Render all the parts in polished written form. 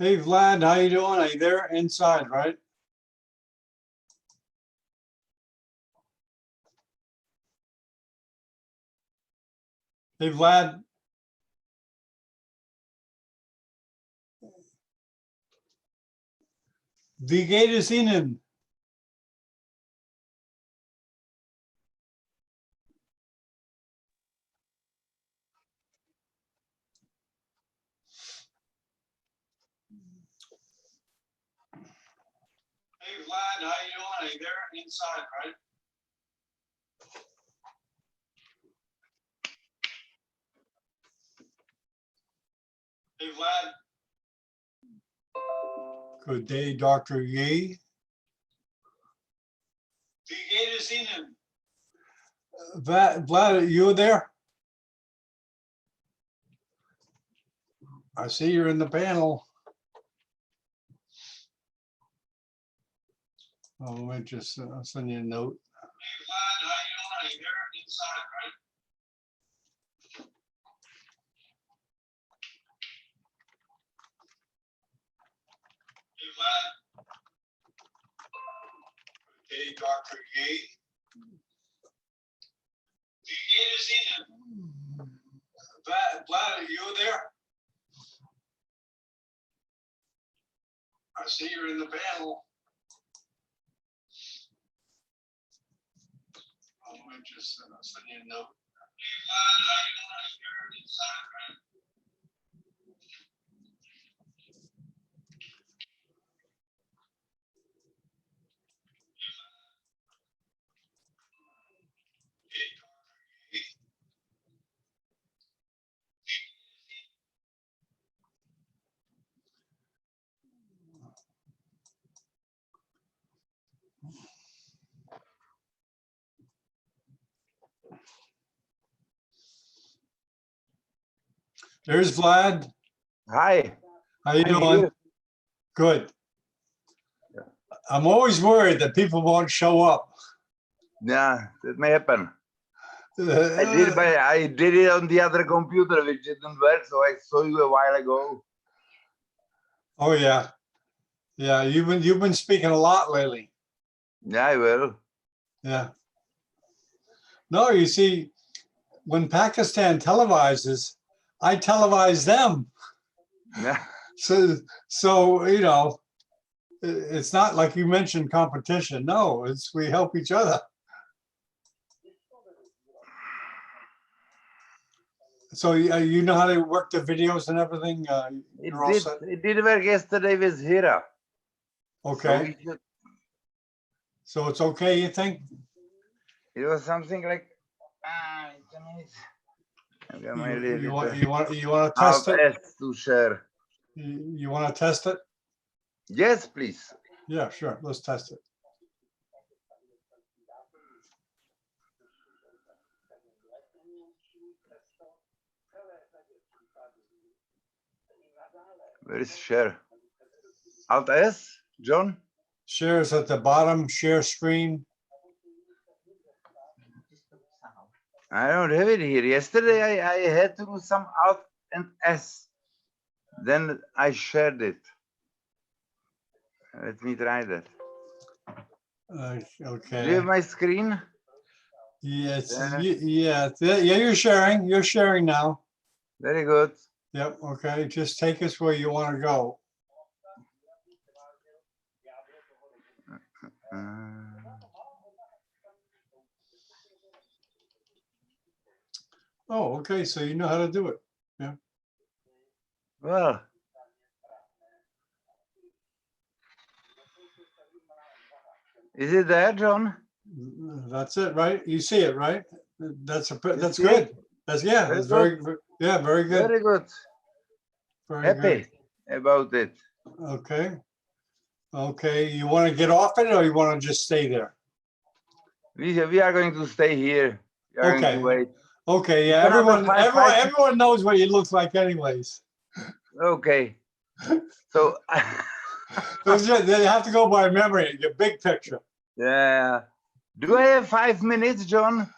Hey Vlad, how you doing? Are you there inside, right? Hey Vlad. Wie geht es Ihnen? Hey Vlad, how you doing? Are you there inside, right? Hey Vlad. Good day, Dr. Ye. Wie geht es Ihnen? Vlad, you there? I see you're in the panel. Oh, let me just send you a note. Hey Vlad, how you doing? Are you there inside, right? Hey Vlad. Hey, Dr. Ye. Wie geht es Ihnen? Vlad, are you there? I see you're in the panel. Oh, let me just send you a note. Hey, Vlad, how you doing? Are you there inside, right? Hey, Dr. Ye. There's Vlad. Hi. How you I'm doing? here. Good. I'm always worried that people won't show up. Yeah, that may happen. I did it on the other computer, which didn't work, so I saw you a while ago. Oh yeah, yeah. You've been speaking a lot lately. Yeah, I will. Yeah. No, you see, when Pakistan televises, I televise them. Yeah. So you know, it's not like you mentioned competition. No, it's we help each other. So you know how to work the videos and everything. You're all set. It did work yesterday with Hira. Okay. So it's okay, you think? It was something like You want to test it? To share. You want to test it? Yes, please. Yeah, sure. Let's test it. Where is share? Alt S, John? Share is at the bottom, share screen. I don't have it here. Yesterday I had to do some Alt and S. Then I shared it. Let me try that. Okay. Do you have my screen? Yes. Yeah. You're sharing. You're sharing now. Very good. Yep. Okay. Just take us where you want to go. Oh, okay. So you know how to do it. Yeah. Well. Is it there, John? That's it, right? You see it, right? That's good. That's very good. Very good. Very good. Very Happy good about it. Okay. Okay. You want to get off it, or you want to just stay there? We are going to stay here. We are going to wait. Okay. Yeah. Everyone knows what you look like, anyways. Okay. So they have to go by memory. Your big picture. Yeah. Do I have 5 minutes, John?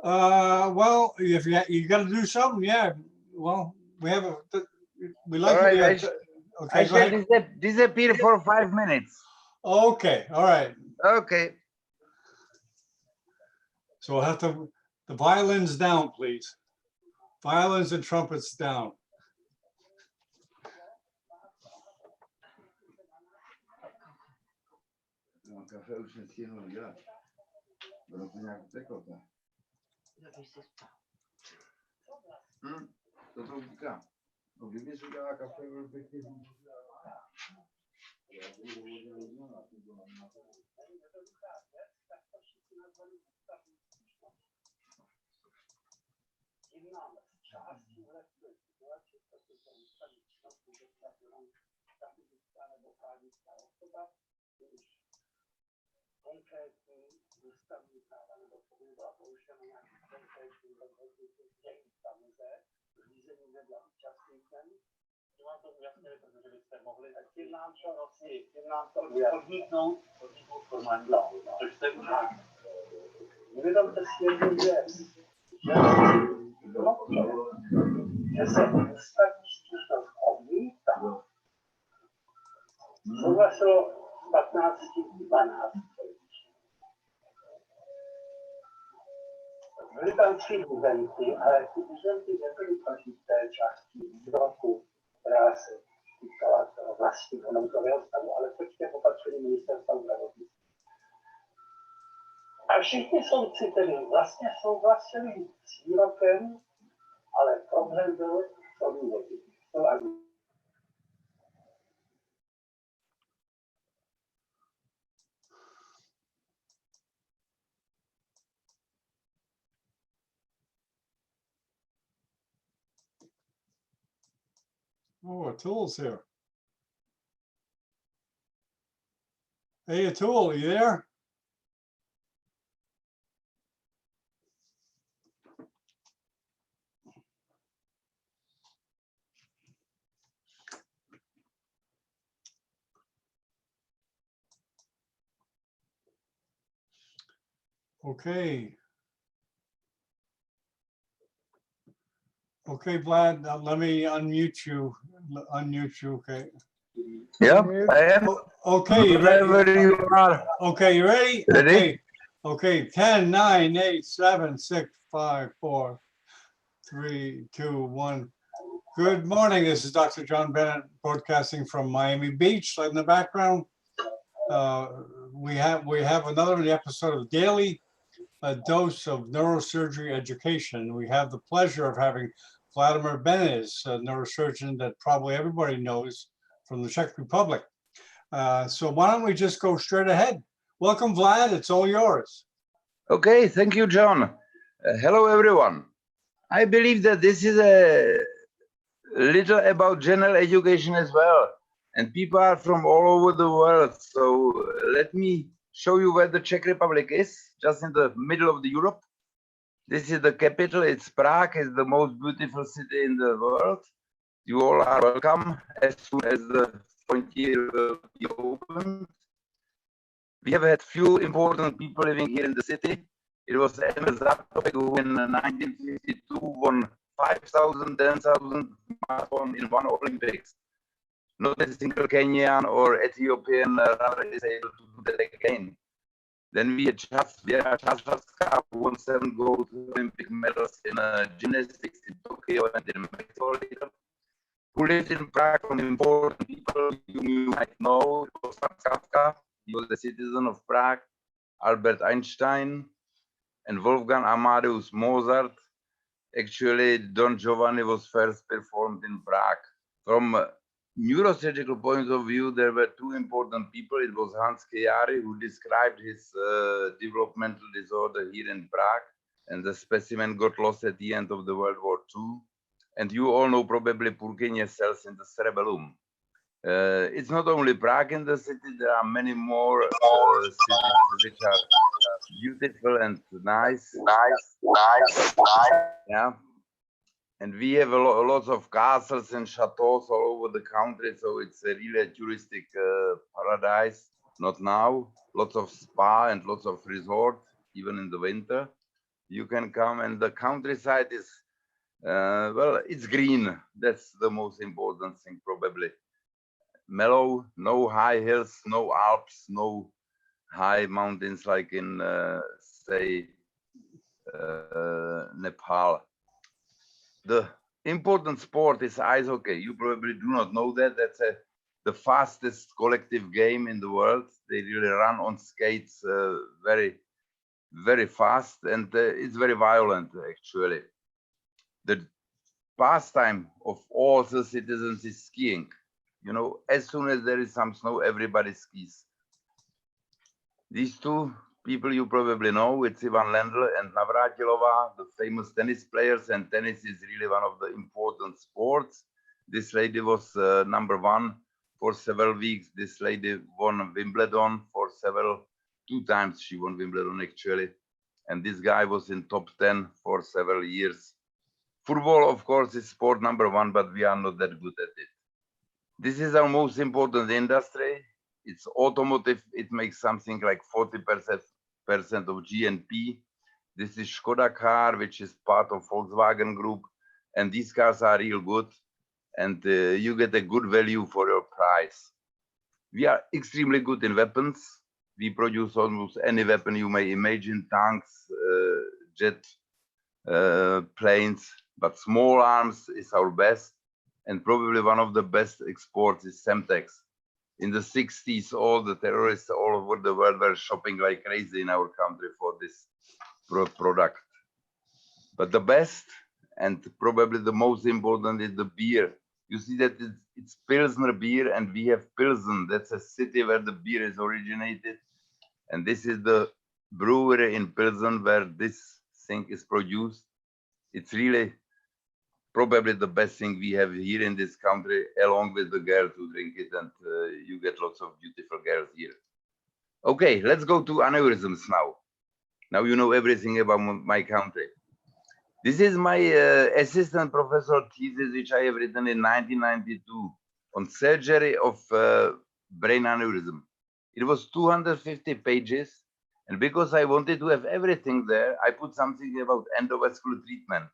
Well, if you got to do something, yeah. Well, we have we like. All right, Okay, I go shall ahead. disappear for 5 minutes. Okay, all right. Okay. So we'll have to, the violins down, please. Violins and trumpets down. No, kafe už nestihnul dělat. Bylo to nějak teklo. To říká. No, kdyby si udělala kafe, byl bych ti Uvědomte si jednu věc, že se ústavní stížnost odmítá. Souhlasilo 15-12. Byly tam 3 duzenty, ale ty duzenty nebyly proti té části výroku, která se týkala toho vlastního nouzového stavu, ale proti těch opatření ministerstva zdravotnictví. A všichni soudci tedy vlastně souhlasili s výrokem, ale problém byl v odůvodnění. Oh, Atul's here. Hey, Atul, you there? Okay. Okay, Vlad, let me unmute you. Unmute you, okay? Yeah, I am. Okay, you ready? Wherever you are. Okay, you ready? Ready? Okay. Okay, 10, 9, 8, 7, 6, 5, 4, 3, 2, 1. Good morning. This is Dr. John Bennett broadcasting from Miami Beach. In the background, we have another episode of Daily Dose of Neurosurgery Education. We have the pleasure of having Vladimir Benez, a neurosurgeon that probably everybody knows from the Czech Republic. So why don't we just go straight ahead? Welcome, Vlad. It's all yours. Okay, thank you, John. Hello, everyone. I believe that this is a little about general education as well. And people are from all over the world. So let me show you where the Czech Republic is, just in the middle of the Europe. This is the capital. It's Prague. It's the most beautiful city in the world. You all are welcome as soon as the frontier will be opened. We have had few important people living here in the city. It was Emil Zatopek who in 1952 won 5,000, 10,000 marathon in one Olympics. Not a single Kenyan or Ethiopian runner is able to do that again. Then we are Chaska, who won 7 gold Olympic medals in gymnastics in Tokyo and in Mexico later. Who lived in Prague from important people you might know. It was Kafka, he was a citizen of Prague, Albert Einstein, and Wolfgang Amadeus Mozart. Actually, Don Giovanni was first performed in Prague. From a neurosurgical point of view, there were 2 important people. It was Hans Chiari, who described his developmental disorder here in Prague, and the specimen got lost at the end of the World War II. And you all know probably Purkinje cells in the cerebellum. It's not only Prague in the city, there are many more cities which are beautiful and nice. Yeah. And we have lots of castles and chateaus all over the country, so it's a really a touristic paradise. Not now, lots of spa and lots of resort, even in the winter. You can come, and the countryside is, well, it's green. That's the most important thing, probably. mellow, no high hills, no Alps, no high mountains like in, say, Nepal. The important sport is ice hockey. You probably do not know that. That's the fastest collective game in the world. They really run on skates very fast, and it's very violent, actually. The pastime of all the citizens is skiing. You know, as soon as there is some snow, everybody skis. These two people you probably know, it's Ivan Lendl and Navratilova, the famous tennis players, and tennis is really one of the important sports. This lady was #1 for several weeks. This lady won Wimbledon for two times she won Wimbledon actually. And this guy was in top 10 for several years. Football, of course, is sport #1, but we are not that good at it. This is our most important industry. It's automotive. It makes something like 40% of GNP. This is Skoda car, which is part of Volkswagen Group. And these cars are real good. And you get a good value for your price. We are extremely good in weapons. We produce almost any weapon you may imagine, tanks, jet planes, but small arms is our best. And probably one of the best exports is Semtex. In the 60s, all the terrorists all over the world were shopping like crazy in our country for this product. But the best, and probably the most important, is the beer. You see that it's Pilsner beer, and we have Pilsen. That's a city where the beer is originated. And this is the brewery in Pilsen where this thing is produced. It's really probably the best thing we have here in this country, along with the girls who drink it, and you get lots of beautiful girls here. Okay, let's go to aneurysms now. Now you know everything about my country. This is my assistant professor thesis, which I have written in 1992 on surgery of brain aneurysm. It was 250 pages, and because I wanted to have everything there, I put something about endovascular treatment.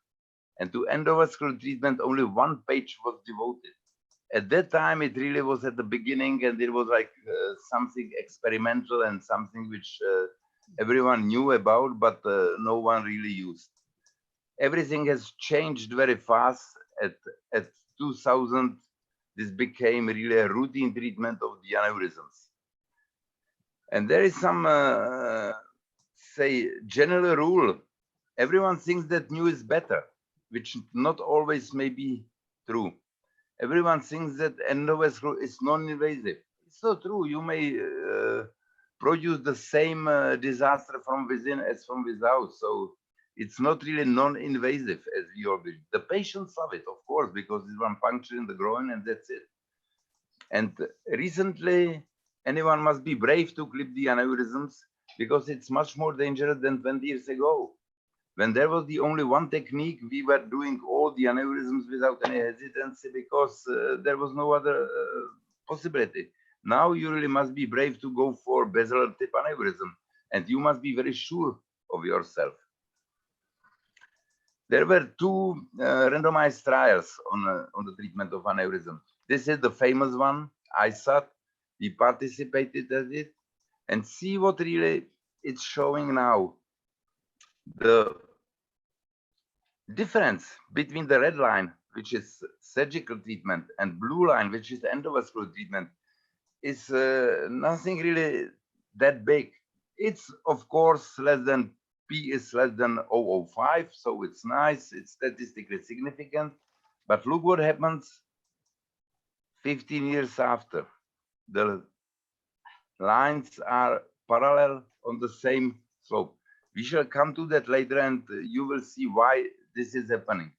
And to endovascular treatment, only one page was devoted. At that time, it really was at the beginning, and it was like something experimental and something which everyone knew about, but no one really used. Everything has changed very fast. At 2000, this became really a routine treatment of the aneurysms. And there is some, say, general rule. Everyone thinks that new is better, which not always may be true. Everyone thinks that endovascular is non-invasive. It's not true. You may produce the same disaster from within as from without. So it's not really non-invasive as we all believe. The patients love it, of course, because it's one puncture in the groin and that's it. And recently, anyone must be brave to clip the aneurysms because it's much more dangerous than 20 years ago. When there was the only one technique, we were doing all the aneurysms without any hesitancy because there was no other possibility. Now you really must be brave to go for basilar tip aneurysm, and you must be very sure of yourself. There were two randomized trials on the treatment of aneurysm. This is the famous one, ISAT. We participated at it, and see what really it's showing now. The difference between the red line, which is surgical treatment, and blue line, which is endovascular treatment, is nothing really that big. It's, of course, less than P is less than 0.005, so it's nice, it's statistically significant. But look what happens 15 years after. The lines are parallel on the same slope. We shall come to that later, and you will see why this is happening.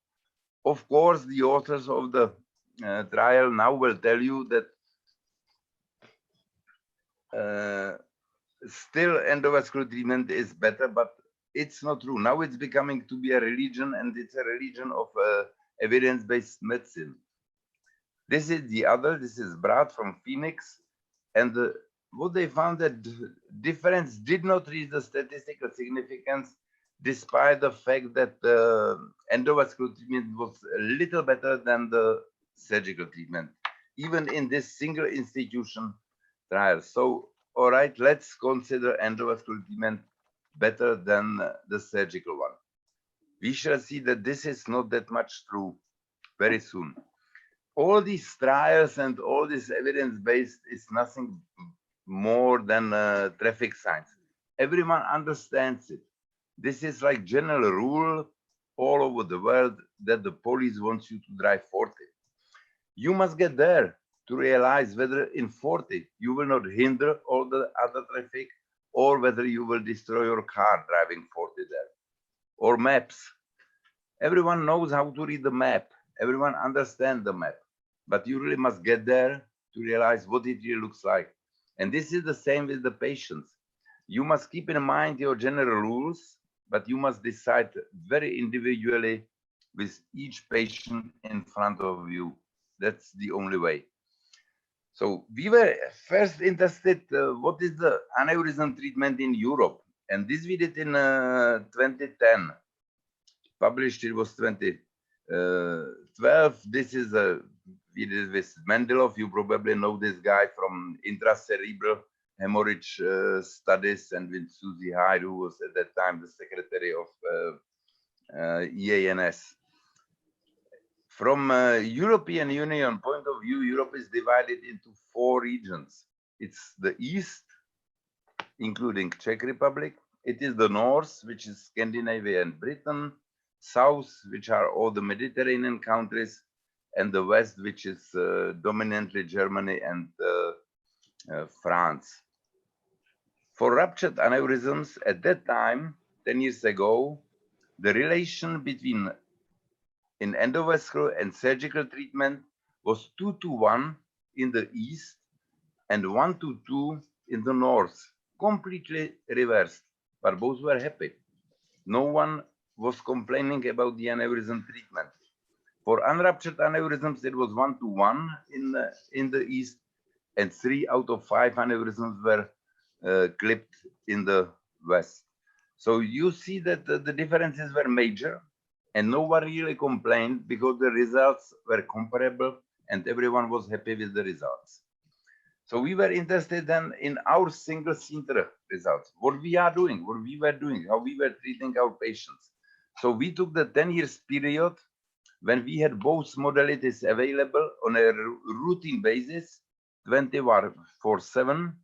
Of course, the authors of the trial now will tell you that still endovascular treatment is better, but it's not true. Now it's becoming to be a religion, and it's a religion of evidence-based medicine. This is the other, this is Brad from Phoenix, and what they found that difference did not reach the statistical significance despite the fact that the endovascular treatment was a little better than the surgical treatment. even in this single institution trial. So, all right, let's consider endovascular treatment better than the surgical one. We shall see that this is not that much true very soon. All these trials and all this evidence-based is nothing more than traffic signs. Everyone understands it. This is like general rule all over the world that the police wants you to drive 40. You must get there to realize whether in 40 you will not hinder all the other traffic or whether you will destroy your car driving 40 there. Or maps. Everyone knows how to read the map. Everyone understands the map. But you really must get there to realize what it really looks like. And this is the same with the patients. You must keep in mind your general rules, but you must decide very individually with each patient in front of you. That's the only way. So we were first interested, what is the aneurysm treatment in Europe? And this we did in 2010. Published, it was 2012. This is we did with Mendelov. You probably know this guy from intracerebral hemorrhage studies, and with Susie Hyde, who was at that time the secretary of EANS. From European Union point of view, Europe is divided into 4 regions. It's the East, including Czech Republic. It is the North, which is Scandinavia and Britain. South, which are all the Mediterranean countries, and the West, which is dominantly Germany and France. For ruptured aneurysms, at that time, 10 years ago, the relation between in endovascular and surgical treatment was 2:1 in the East and 1:2 in the North, completely reversed, but both were happy. No one was complaining about the aneurysm treatment. For unruptured aneurysms, it was 1:1 in the East, and 3 out of 5 aneurysms were clipped in the West. So you see that the differences were major, and no one really complained because the results were comparable and everyone was happy with the results. So we were interested then in our single center results, what we are doing, what we were doing, how we were treating our patients. So we took the 10 years period when we had both modalities available on a routine basis, 24/7.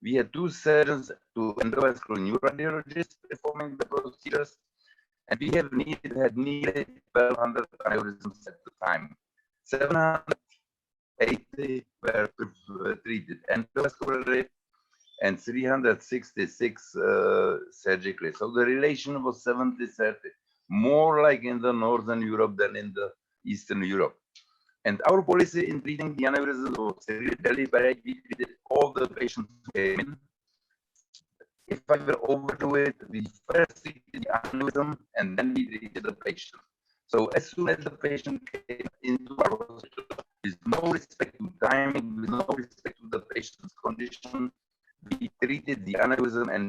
We had 2 surgeons, 2 endovascular neuroradiologists performing the procedures, and we had nearly 1,200 aneurysms at the time. 780 were treated endovascularly and 366 surgically. So the relation was 70-30, more like in the Northern Europe than in the Eastern Europe. And our policy in treating the aneurysm was really deliberate. We treated all the patients who came in. If I will overdo it, we first treated the aneurysm and then we treated the patient. So as soon as the patient came into our hospital, with no respect to timing, with no respect to the patient's condition, we treated the aneurysm and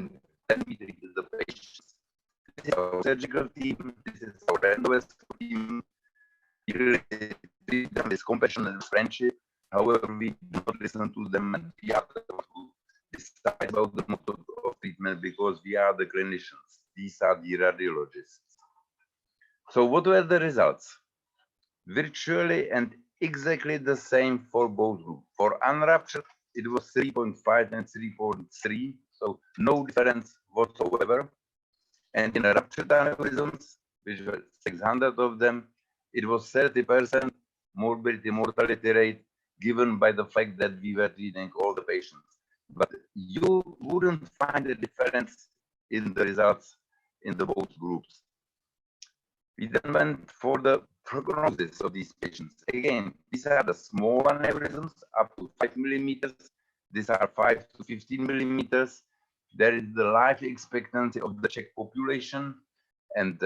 then we treated the patients. This is our surgical team, this is our endovascular team. We really treat them with compassion and friendship. However, we do not listen to them, and we are the ones who decide about the mode of treatment because we are the clinicians. These are the radiologists. So what were the results? Virtually and exactly the same for both groups. For unruptured, it was 3.5 and 3.3, so no difference whatsoever. And in ruptured aneurysms, which were 600 of them, it was 30% morbidity mortality rate given by the fact that we were treating all the patients. But you wouldn't find a difference in the results in the both groups. We then went for the prognosis of these patients. Again, these are the small aneurysms up to 5 millimeters. These are 5 to 15 millimeters. There is the life expectancy of the Czech population, and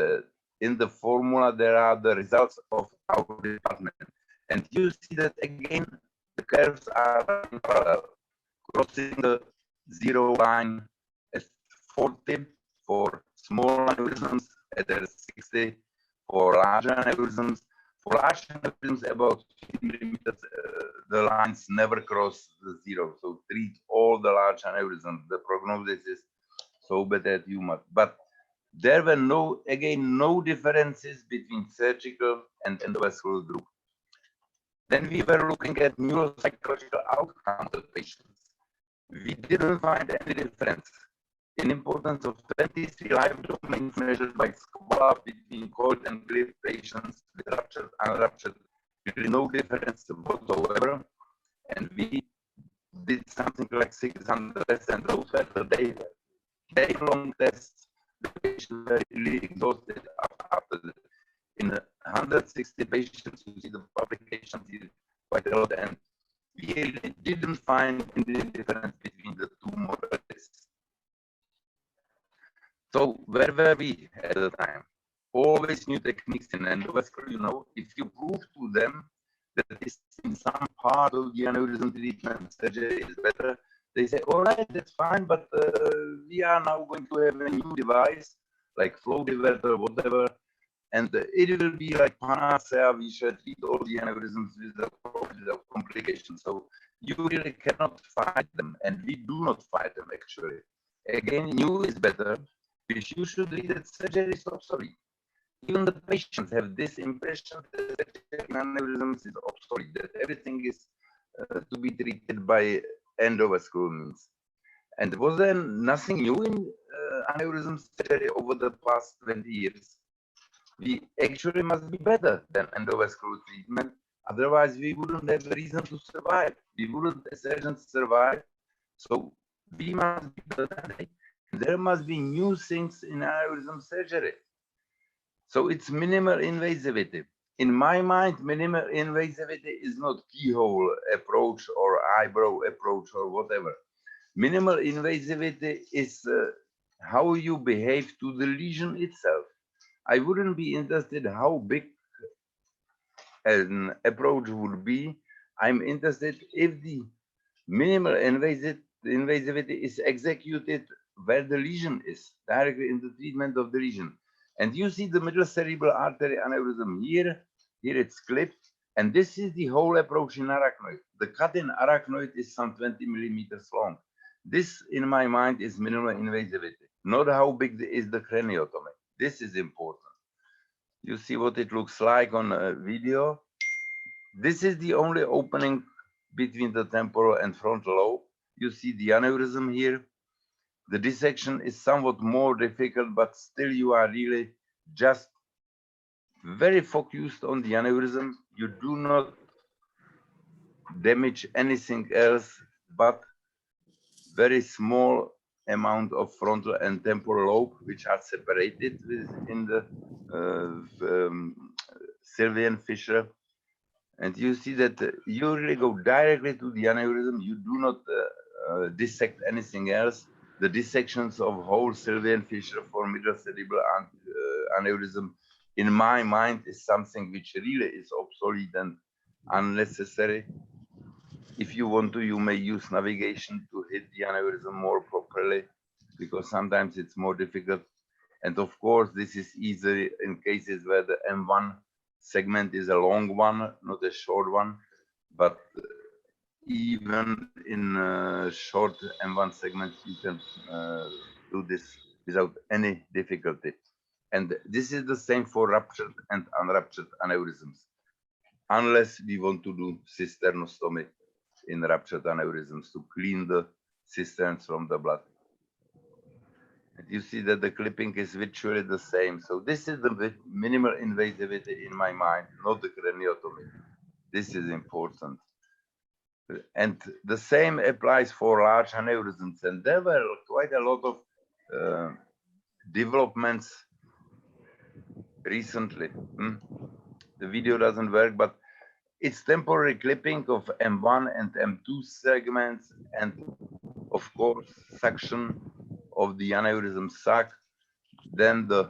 in the formula there are the results of our department. And you see that again the curves are running parallel, crossing the 0 line at 40 for small aneurysms, at 60 for larger aneurysms, For large aneurysms above 50 millimeters, the lines never cross the zero. So treat all the large aneurysms. The prognosis is so bad that you must. But there were no differences between surgical and endovascular group. Then we were looking at neuropsychological outcomes of patients. We didn't find any difference in importance of 23 live domains measured by scola between cold and grip patients with ruptured, unruptured, really no difference whatsoever. And we did something like 600 tests, and those were the day-long tests. The patients were really exhausted after that. In 160 patients, you see the publications here quite a lot, and we really didn't find any difference between the two modalities. So where were we at the time? Always new techniques in endovascular, you know, if you prove to them that this in some part of the aneurysm treatment surgery is better, they say, all right, that's fine, but we are now going to have a new device, like flow diverter, whatever, and it will be like panacea, we should treat all the aneurysms without complications. So you really cannot fight them, and we do not fight them actually. Again, new is better, which you should read that surgery is obsolete. Even the patients have this impression that aneurysms is obsolete, that everything is to be treated by endovascular means. And was there nothing new in aneurysm surgery over the past 20 years? We actually must be better than endovascular treatment. Otherwise, we wouldn't have a reason to survive. We wouldn't, as surgeons, survive. So we must be better than they. There must be new things in aneurysm surgery. So it's minimal invasivity. In my mind, minimal invasivity is not keyhole approach or eyebrow approach or whatever. Minimal invasivity is how you behave to the lesion itself. I wouldn't be interested how big an approach would be. I'm interested if the minimal invasivity is executed where the lesion is, directly in the treatment of the lesion. And you see the middle cerebral artery aneurysm here. Here it's clipped. And this is the whole approach in arachnoid. The cut in arachnoid is some 20 millimeters long. This, in my mind, is minimal invasivity, not how big is the craniotomy. This is important. You see what it looks like on a video. This is the only opening between the temporal and frontal lobe. You see the aneurysm here. The dissection is somewhat more difficult, but still you are really just very focused on the aneurysm. You do not damage anything else but very small amount of frontal and temporal lobe, which are separated within the Sylvian fissure. And you see that you really go directly to the aneurysm. You do not dissect anything else. The dissections of whole Sylvian fissure for middle cerebral aneurysm, in my mind, is something which really is obsolete and unnecessary. If you want to, you may use navigation to hit the aneurysm more properly, because sometimes it's more difficult. And of course, this is easy in cases where the M1 segment is a long one, not a short one. But even in short M1 segments, you can do this without any difficulty. And this is the same for ruptured and unruptured aneurysms, unless we want to do cisternostomy in ruptured aneurysms to clean the cisterns from the blood. And you see that the clipping is virtually the same. So this is the minimal invasivity in my mind, not the craniotomy. This is important. And the same applies for large aneurysms. And there were quite a lot of developments recently. The video doesn't work, but it's temporary clipping of M1 and M2 segments, and of course, suction of the aneurysm sac. Then the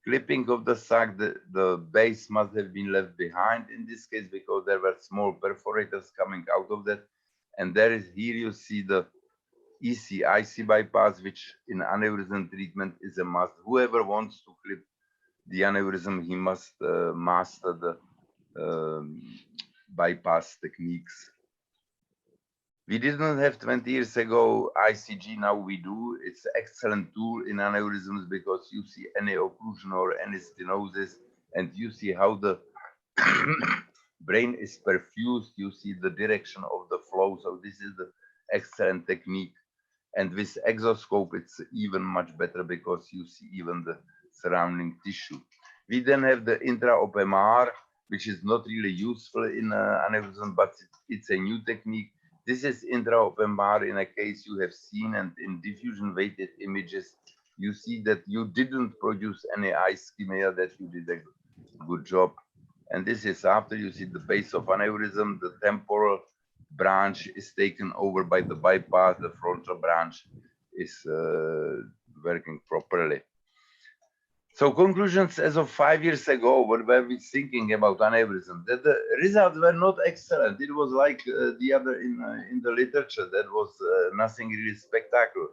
clipping of the sac, the base must have been left behind in this case because there were small perforators coming out of that. And there is, here you see the EC-IC bypass, which in aneurysm treatment is a must. Whoever wants to clip the aneurysm, he must master the bypass techniques. We didn't have 20 years ago ICG, now we do. It's an excellent tool in aneurysms because you see any occlusion or any stenosis and you see how the brain is perfused, you see the direction of the flow. So this is the excellent technique. And with exoscope, it's even much better because you see even the surrounding tissue. We then have the intra-op MR, which is not really useful in aneurysm, but it's a new technique. This is intra-op MR in a case you have seen, and in diffusion weighted images, you see that you didn't produce any ischemia, that you did a good job. And this is after you see the base of aneurysm, the temporal branch is taken over by the bypass, the frontal branch is working properly. So conclusions as of 5 years ago, what were we thinking about aneurysm? That the results were not excellent. It was like the other in the literature, that was nothing really spectacular.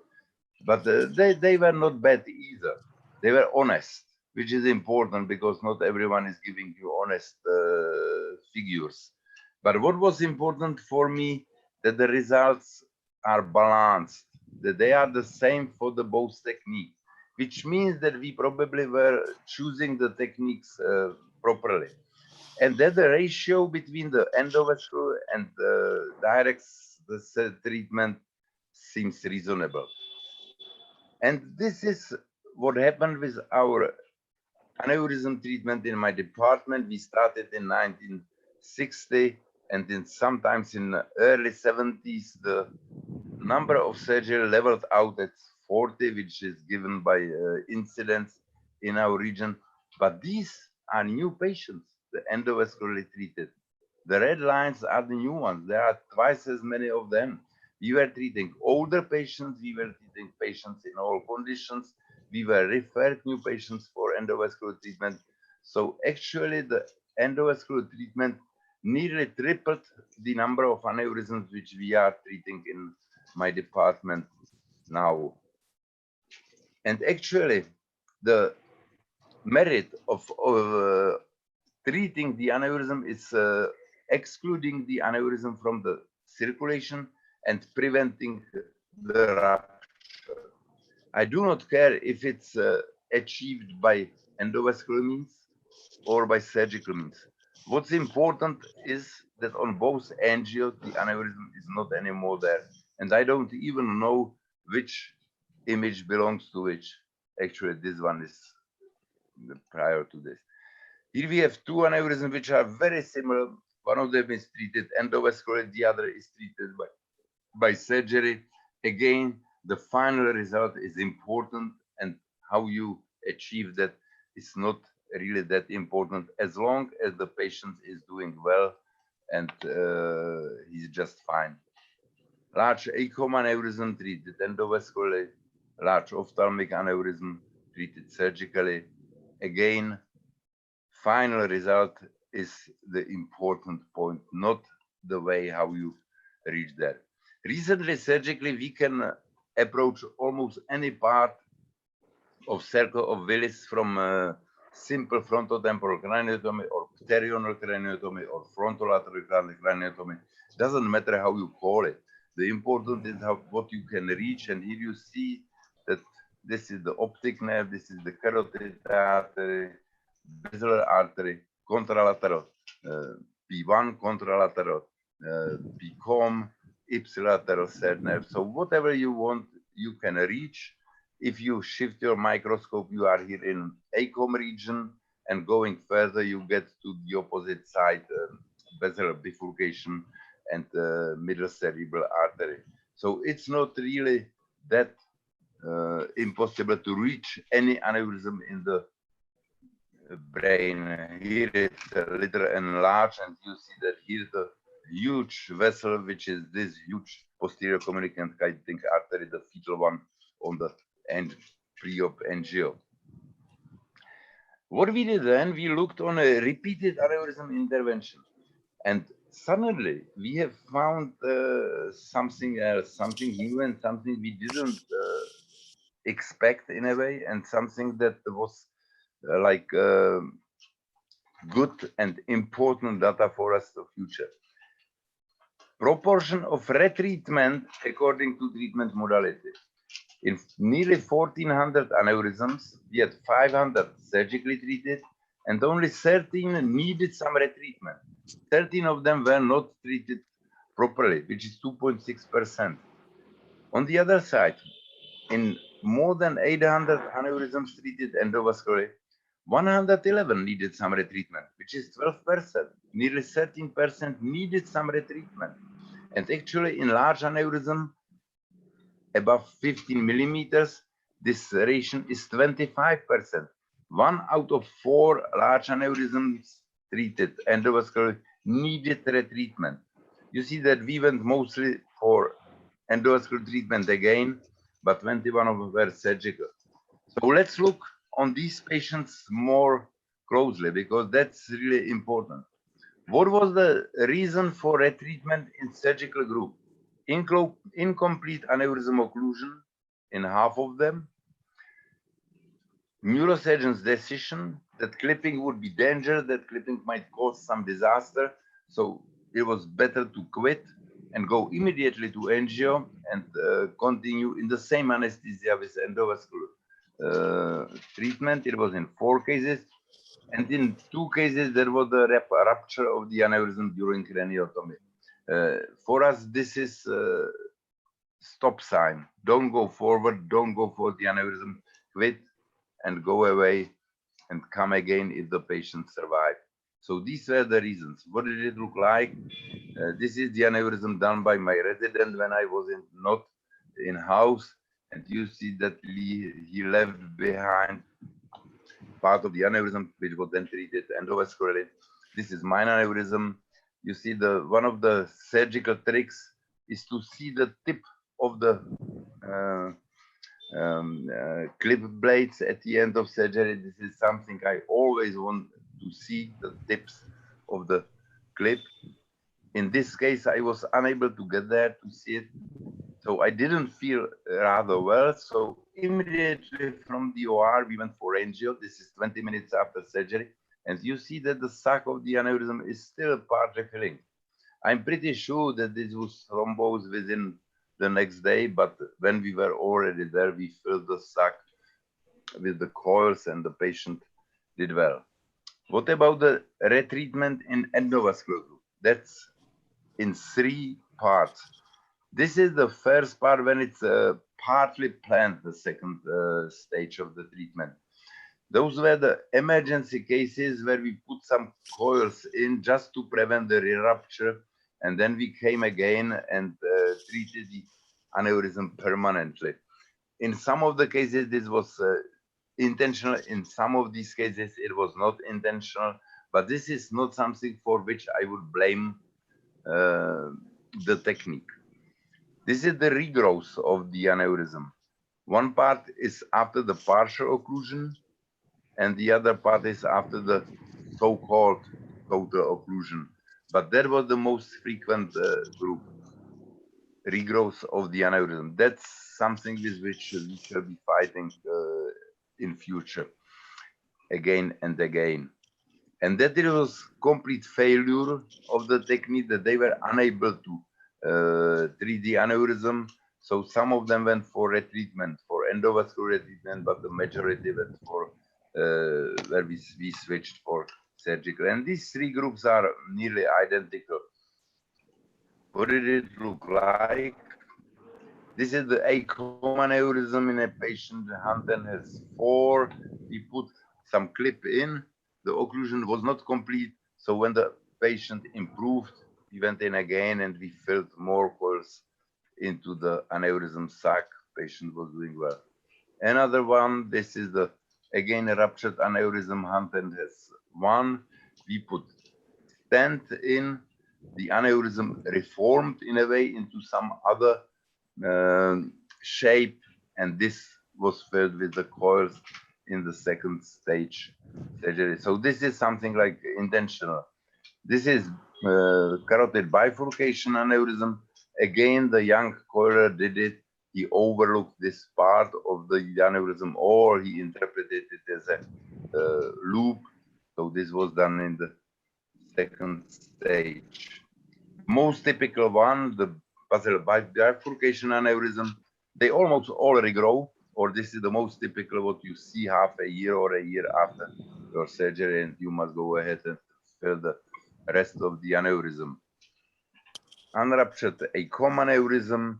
But they were not bad either. They were honest, which is important because not everyone is giving you honest figures. But what was important for me, that the results are balanced, that they are the same for the both technique, which means that we probably were choosing the techniques properly. And that the ratio between the endovascular and the direct treatment seems reasonable. And this is what happened with our aneurysm treatment in my department. We started in 1960, and then sometimes in the early 70s, the number of surgery leveled out at 40, which is given by incidence in our region. But these are new patients, the endovascularly treated. The red lines are the new ones. There are twice as many of them. We were treating older patients. We were treating patients in all conditions. We were referred new patients for endovascular treatment. So actually the endovascular treatment nearly tripled the number of aneurysms which we are treating in my department now. And actually the merit of treating the aneurysm is excluding the aneurysm from the circulation and preventing the rupture. I do not care if it's achieved by endovascular means or by surgical means. What's important is that on both angios, the aneurysm is not anymore there. And I don't even know which image belongs to which. Actually, this one is prior to this. Here we have two aneurysms which are very similar. One of them is treated endovascularly, the other is treated by surgery. Again, the final result is important, and how you achieve that is not really that important, as long as the patient is doing well and he's just fine. Large ACOM aneurysm treated endovascularly, large ophthalmic aneurysm treated surgically. Again, final result is the important point, not the way how you reach there. Recently, surgically, we can approach almost any part of circle of Willis from simple frontotemporal craniotomy or pterional craniotomy or frontolateral craniotomy. Doesn't matter how you call it. The important is what you can reach. And here you see that this is the optic nerve, this is the carotid artery, basilar artery, contralateral P1, contralateral PCOM, ipsilateral third nerve. So whatever you want, you can reach. If you shift your microscope, you are here in ACOM region, and going further, you get to the opposite side, basilar bifurcation and middle cerebral artery. So it's not really that impossible to reach any aneurysm in the brain. Here it's a little enlarged, and you see that here's the huge vessel, which is this huge posterior communicant artery, the fetal one on the end pre-op angio. What we did then, we looked on a repeated aneurysm intervention, and suddenly we have found something else, something new, and something we didn't expect in a way, and something that was good and important data for us in the future. Proportion of retreatment according to treatment modality. In nearly 1,400 aneurysms, we had 500 surgically treated and only 13 needed some retreatment. 13 of them were not treated properly, which is 2.6%. On the other side, in more than 800 aneurysms treated endovascularly, 111 needed some retreatment, which is 12%. Nearly 13% needed some retreatment. And actually, in large aneurysm, above 15 millimeters, this ratio is 25%. 1 out of 4 large aneurysms treated endovascularly needed retreatment. You see that we went mostly for endovascular treatment again, but 21 of them were surgical. So let's look on these patients more closely because that's really important. What was the reason for retreatment in surgical group? Incomplete aneurysm occlusion in half of them. Neurosurgeon's decision that clipping would be dangerous, that clipping might cause some disaster. So it was better to quit and go immediately to angio and continue in the same anesthesia with endovascular treatment. It was in 4 cases. And in 2 cases, there was a rupture of the aneurysm during craniotomy. For us, this is stop sign. Don't go forward, don't go for the aneurysm, quit and go away and come again if the patient survived. So these were the reasons. What did it look like? This is the aneurysm done by my resident when I was not in house. And you see that he left behind part of the aneurysm, which was then treated endovascularly. This is minor aneurysm. You see one of the surgical tricks is to see the tip of the clip blades at the end of surgery. This is something I always want to see, the tips of the clip. In this case, I was unable to get there to see it. So I didn't feel rather well. So immediately from the OR, we went for angio. This is 20 minutes after surgery. And you see that the sac of the aneurysm is still partly filling. I'm pretty sure that this was thrombosed within the next day, but when we were already there, we filled the sac with the coils and the patient did well. What about the retreatment in endovascular group? That's in 3 parts. This is the first part when it's partly planned, the second stage of the treatment. Those were the emergency cases where we put some coils in just to prevent the re-rupture. And then we came again and treated the aneurysm permanently. In some of the cases, this was intentional. In some of these cases, it was not intentional. But this is not something for which I would blame the technique. This is the regrowth of the aneurysm. One part is after the partial occlusion, and the other part is after the so-called total occlusion. But that was the most frequent group, regrowth of the aneurysm. That's something with which we shall be fighting in future, again and again. And that it was complete failure of the technique, that they were unable to treat the aneurysm. So some of them went for retreatment, for endovascular retreatment, but the majority went for where we switched for surgical. And these 3 groups are nearly identical. What did it look like? This is the acom aneurysm in a patient. Hunten has 4. We put some clip in. The occlusion was not complete. So when the patient improved, we went in again and we filled more coils into the aneurysm sac. Patient was doing well. Another one, this is the again a ruptured aneurysm. Hunten has 1. We put stent in. The aneurysm reformed in a way into some other shape, and this was filled with the coils in the second stage surgery. So this is something like intentional. This is carotid bifurcation aneurysm. Again, the young coiler did it. He overlooked this part of the aneurysm, or he interpreted it as a loop. So this was done in the second stage. Most typical one, the basilar bifurcation aneurysm, they almost all regrow, or this is the most typical what you see half a year or a year after your surgery, and you must go ahead and fill the rest of the aneurysm. Unruptured acoma aneurysm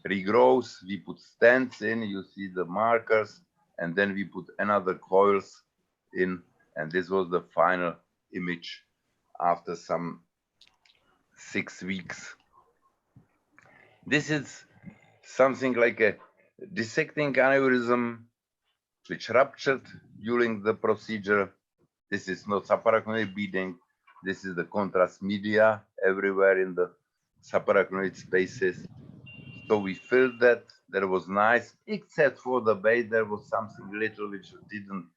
regrows, we put stents in, you see the markers, and then we put another coils in, and this was the final image after some 6 weeks. This is something like a dissecting aneurysm which ruptured during the procedure. This is not subarachnoid bleeding. This is the contrast media everywhere in the subarachnoid spaces. So we filled that. That was nice, except for the base. There was something little which didn't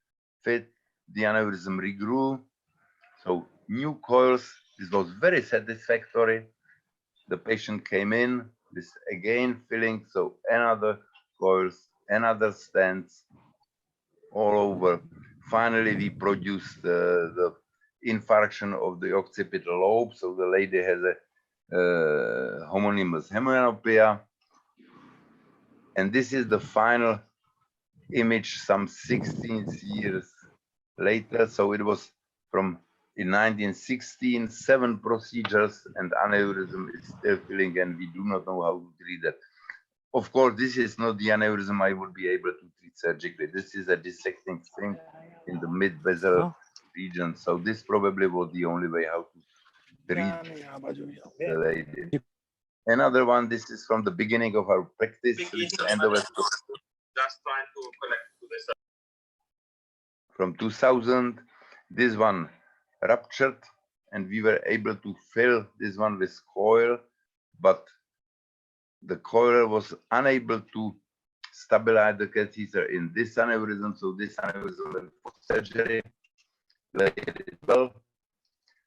fit. The aneurysm regrew. So new coils. This was very satisfactory. The patient came in, this again filling, so another coils, another stents all over. Finally, we produced the infarction of the occipital lobe. So the lady has a homonymous hemianopia. And this is the final image some 16 years later. So it was from in 1916, 7 procedures, and aneurysm is still filling, and we do not know how to treat that. Of course, this is not the aneurysm I would be able to treat surgically. This is a dissecting thing in the mid-vessel region. So this probably was the only way how to treat the lady. Another one, this is from the beginning of our practice. Just trying to connect to this. From 2000, this one ruptured, and we were able to fill this one with coil, but the coil was unable to stabilize the catheter in this aneurysm. So this aneurysm went for surgery. Well,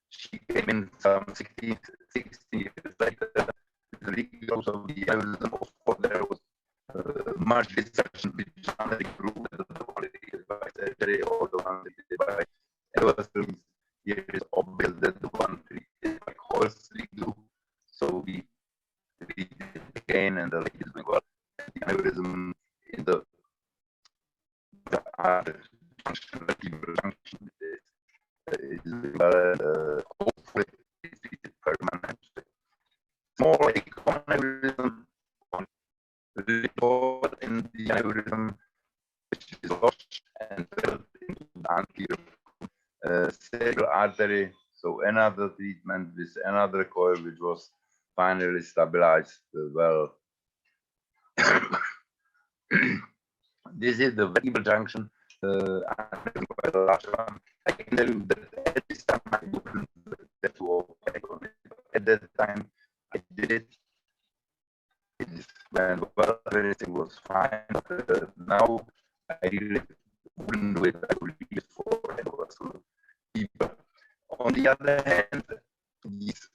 she came in some 16 years later. The regrowth of the aneurysm, of course, there was much discussion which one regrew, whether the one treated by surgery or the one treated by Endovascular. Here it is obvious that the one treated by coils regrew. So we did it again, and the lady is going well. The aneurysm in the junction, vertebral junction, is hopefully treated permanently. Small aneurysm report in the aneurysm which is lost and fell into the anterior cerebral artery. So another treatment with another coil which was finally stabilized well. This is the vertebral junction. Quite a large one. I can tell you that at this time I wouldn't have to operate on it. At that time I did it. It went well, everything was fine. Now I really wouldn't do it. I would leave it for endovascular people. On the other hand, these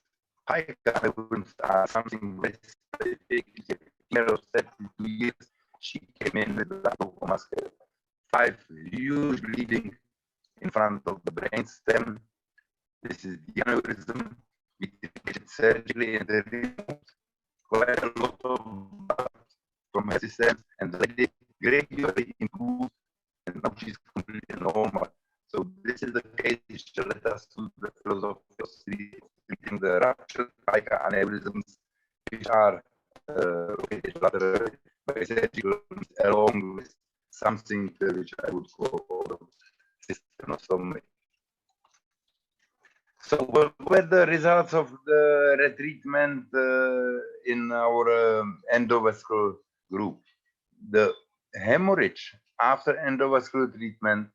high aneurysms are something very specific. Of 32 years, she came in with a muscle, 5 huge bleeding in front of the brain stem. This is the aneurysm. We treated surgically and they removed quite a lot of blood from her system, and the lady gradually improved, and now she's completely normal. So this is the case which led us to the philosophy of treating the ruptured pica aneurysms, which are located laterally by surgical, along with something which I would call systemastomy. So what were the results of the retreatment in our endovascular group? The hemorrhage after endovascular treatment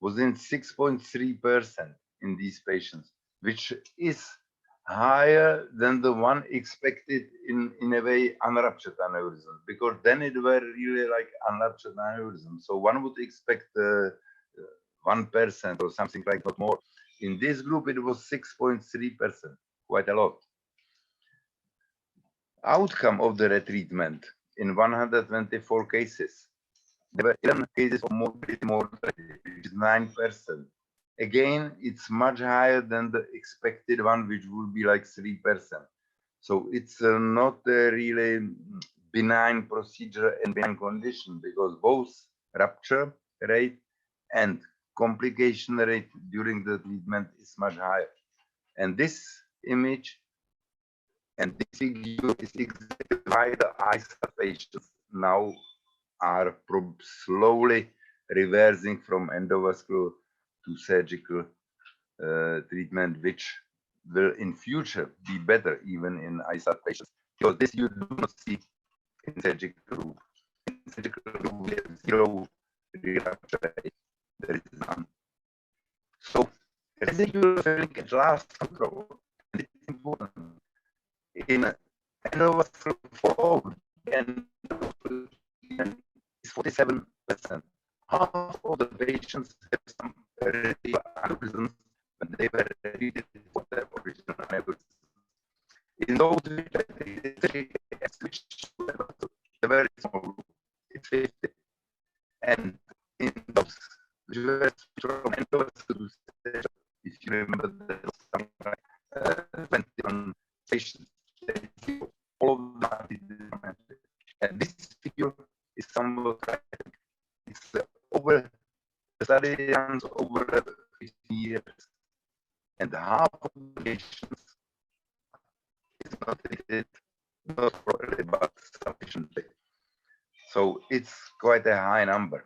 was in 6.3% in these patients, which is higher than the one expected in a way unruptured aneurysm, because then it were really like unruptured aneurysm. So one would expect 1% or something like that more. In this group, it was 6.3%, quite a lot. Outcome of the retreatment in 124 cases. There were 11 cases of morbidity mortality, which is 9%. again, it's much higher than the expected one, which would be like 3%. So it's not a really benign procedure and benign condition, because both rupture rate and complication rate during the treatment is much higher. And this image and this figure is exactly why the ISA patients now are slowly reversing from endovascular to surgical treatment, which will in future be better even in ISA patients, because this you do not see in surgical group. In surgical group, we have zero rupture rate. There is none. So residual filling at last control, and it's important. In endovascular follow, and is 47%. Half of the patients have some residual aneurysms when they were treated for their original aneurysm. In those which a very small group, it's 50. And in those which were from endovascular, if you remember, there was something like 21 patients. All of them, and this figure is somewhat tragic. It's over the study runs over 50 years, and half of the patients is not treated, not properly, but sufficiently. So it's quite a high number.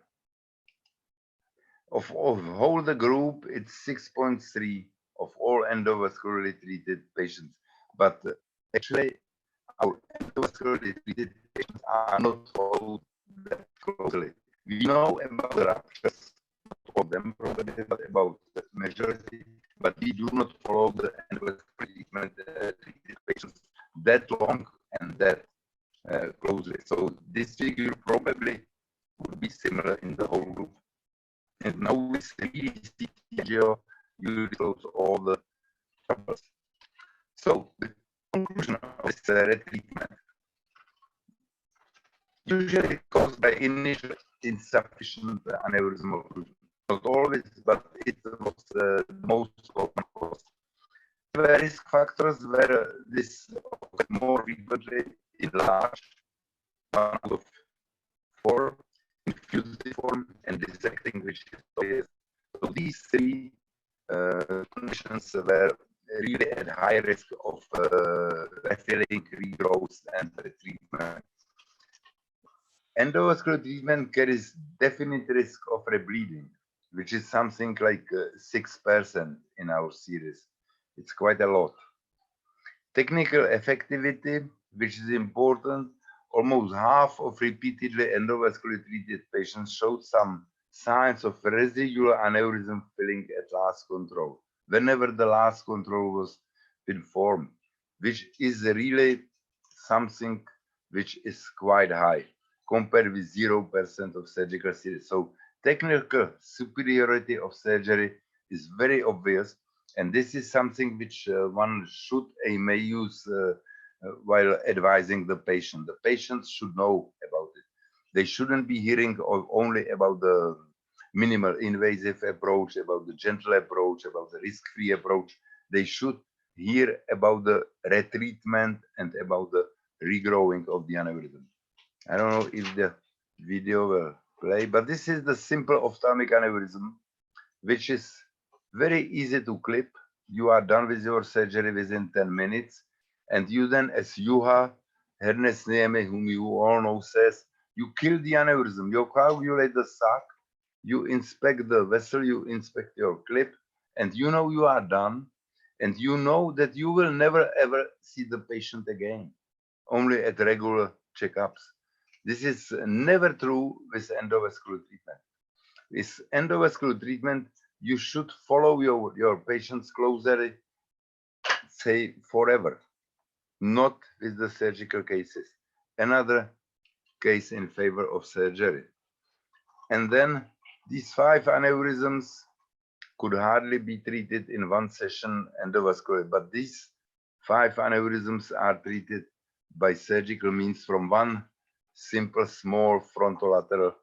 Of whole the group, it's 6.3 of all endovascularly treated patients, but actually our endovascularly treated patients are not followed that closely. We know about the ruptures, not all of them probably, but about the majority, but we do not follow the endovascular treatment treated patients that long and that closely. So this figure probably would be similar in the whole group. And now with 3D CTGO, you disclose all the troubles. So the conclusion of this retreatment, usually caused by initial insufficient aneurysmal occlusion. Not always, but it was the most common cause. The risk factors were this more frequently in large, 1 out of 4, in fusiform and dissecting, which is obvious. So these 3 conditions were really at high risk of refilling, regrowth, and retreatment. Endovascular treatment carries definite risk of rebleeding, which is something like 6% in our series. It's quite a lot. Technical effectivity, which is important, almost half of repeatedly endovascularly treated patients showed some signs of residual aneurysm filling at last control, whenever the last control was informed, which is really something which is quite high compared with 0% of surgical series. So technical superiority of surgery is very obvious, and this is something which one should and may use while advising the patient. The patients should know about it. They shouldn't be hearing only about the minimal invasive approach, about the gentle approach, about the risk-free approach. They should hear about the retreatment and about the regrowing of the aneurysm. I don't know if the video will play, but this is the simple ophthalmic aneurysm, which is very easy to clip. You are done with your surgery within 10 minutes. And you then, as Juha Hernesniemi, whom you all know, says, you kill the aneurysm, you coagulate the sac, you inspect the vessel, you inspect your clip, and you know you are done. And you know that you will never ever see the patient again, only at regular checkups. This is never true with endovascular treatment. With endovascular treatment, you should follow your patients closely, say forever, not with the surgical cases. Another case in favor of surgery. And then these 5 aneurysms could hardly be treated in one session endovascular, but these 5 aneurysms are treated by surgical means from one simple, small frontolateral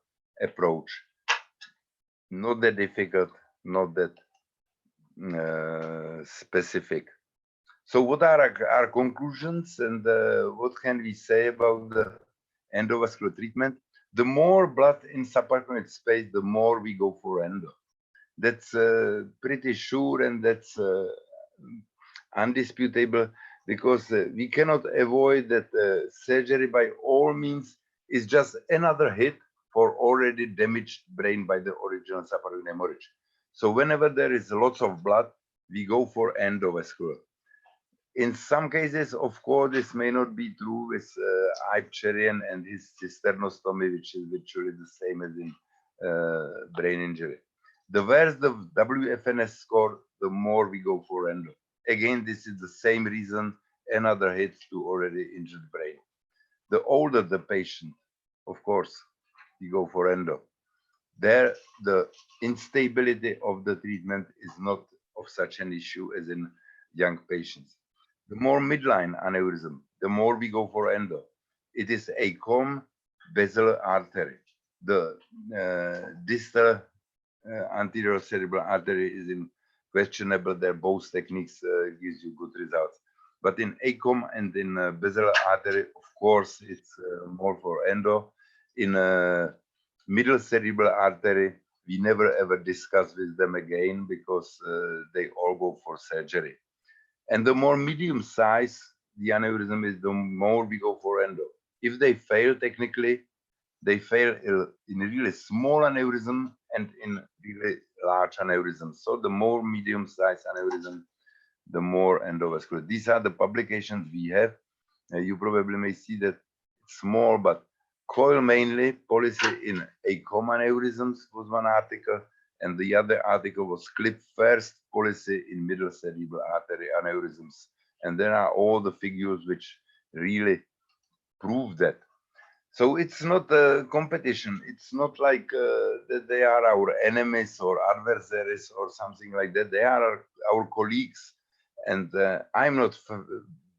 approach. Not that difficult, not that specific. So what are our conclusions, and what can we say about the endovascular treatment? The more blood in subarachnoid space, the more we go for endo. That's pretty sure, and that's undisputable, because we cannot avoid that surgery by all means is just another hit for already damaged brain by the original subarachnoid hemorrhage. So whenever there is lots of blood, we go for endovascular. In some cases, of course, this may not be true with Ipcherian and his cysternostomy, which is virtually the same as in brain injury. The worse the WFNS score, the more we go for endo. Again, this is the same reason, another hit to already injured brain. The older the patient, of course, we go for endo. There, the instability of the treatment is not of such an issue as in young patients. The more midline aneurysm, the more we go for endo. It is ACOM basilar artery. The distal anterior cerebral artery is in questionable. There both techniques gives you good results. But in ACOM and in basilar artery, of course, it's more for endo. In middle cerebral artery, we never ever discuss with them again, because they all go for surgery. And the more medium size the aneurysm is, the more we go for endo. If they fail technically, they fail in a really small aneurysm and in really large aneurysm. So the more medium size aneurysm, the more endovascular. These are the publications we have. You probably may see that it's small, but coil mainly policy in ACOM aneurysms was one article, and the other article was clip first policy in middle cerebral artery aneurysms. And there are all the figures which really prove that. So it's not a competition. It's not like that they are our enemies or adversaries or something like that. They are our colleagues. And I'm not a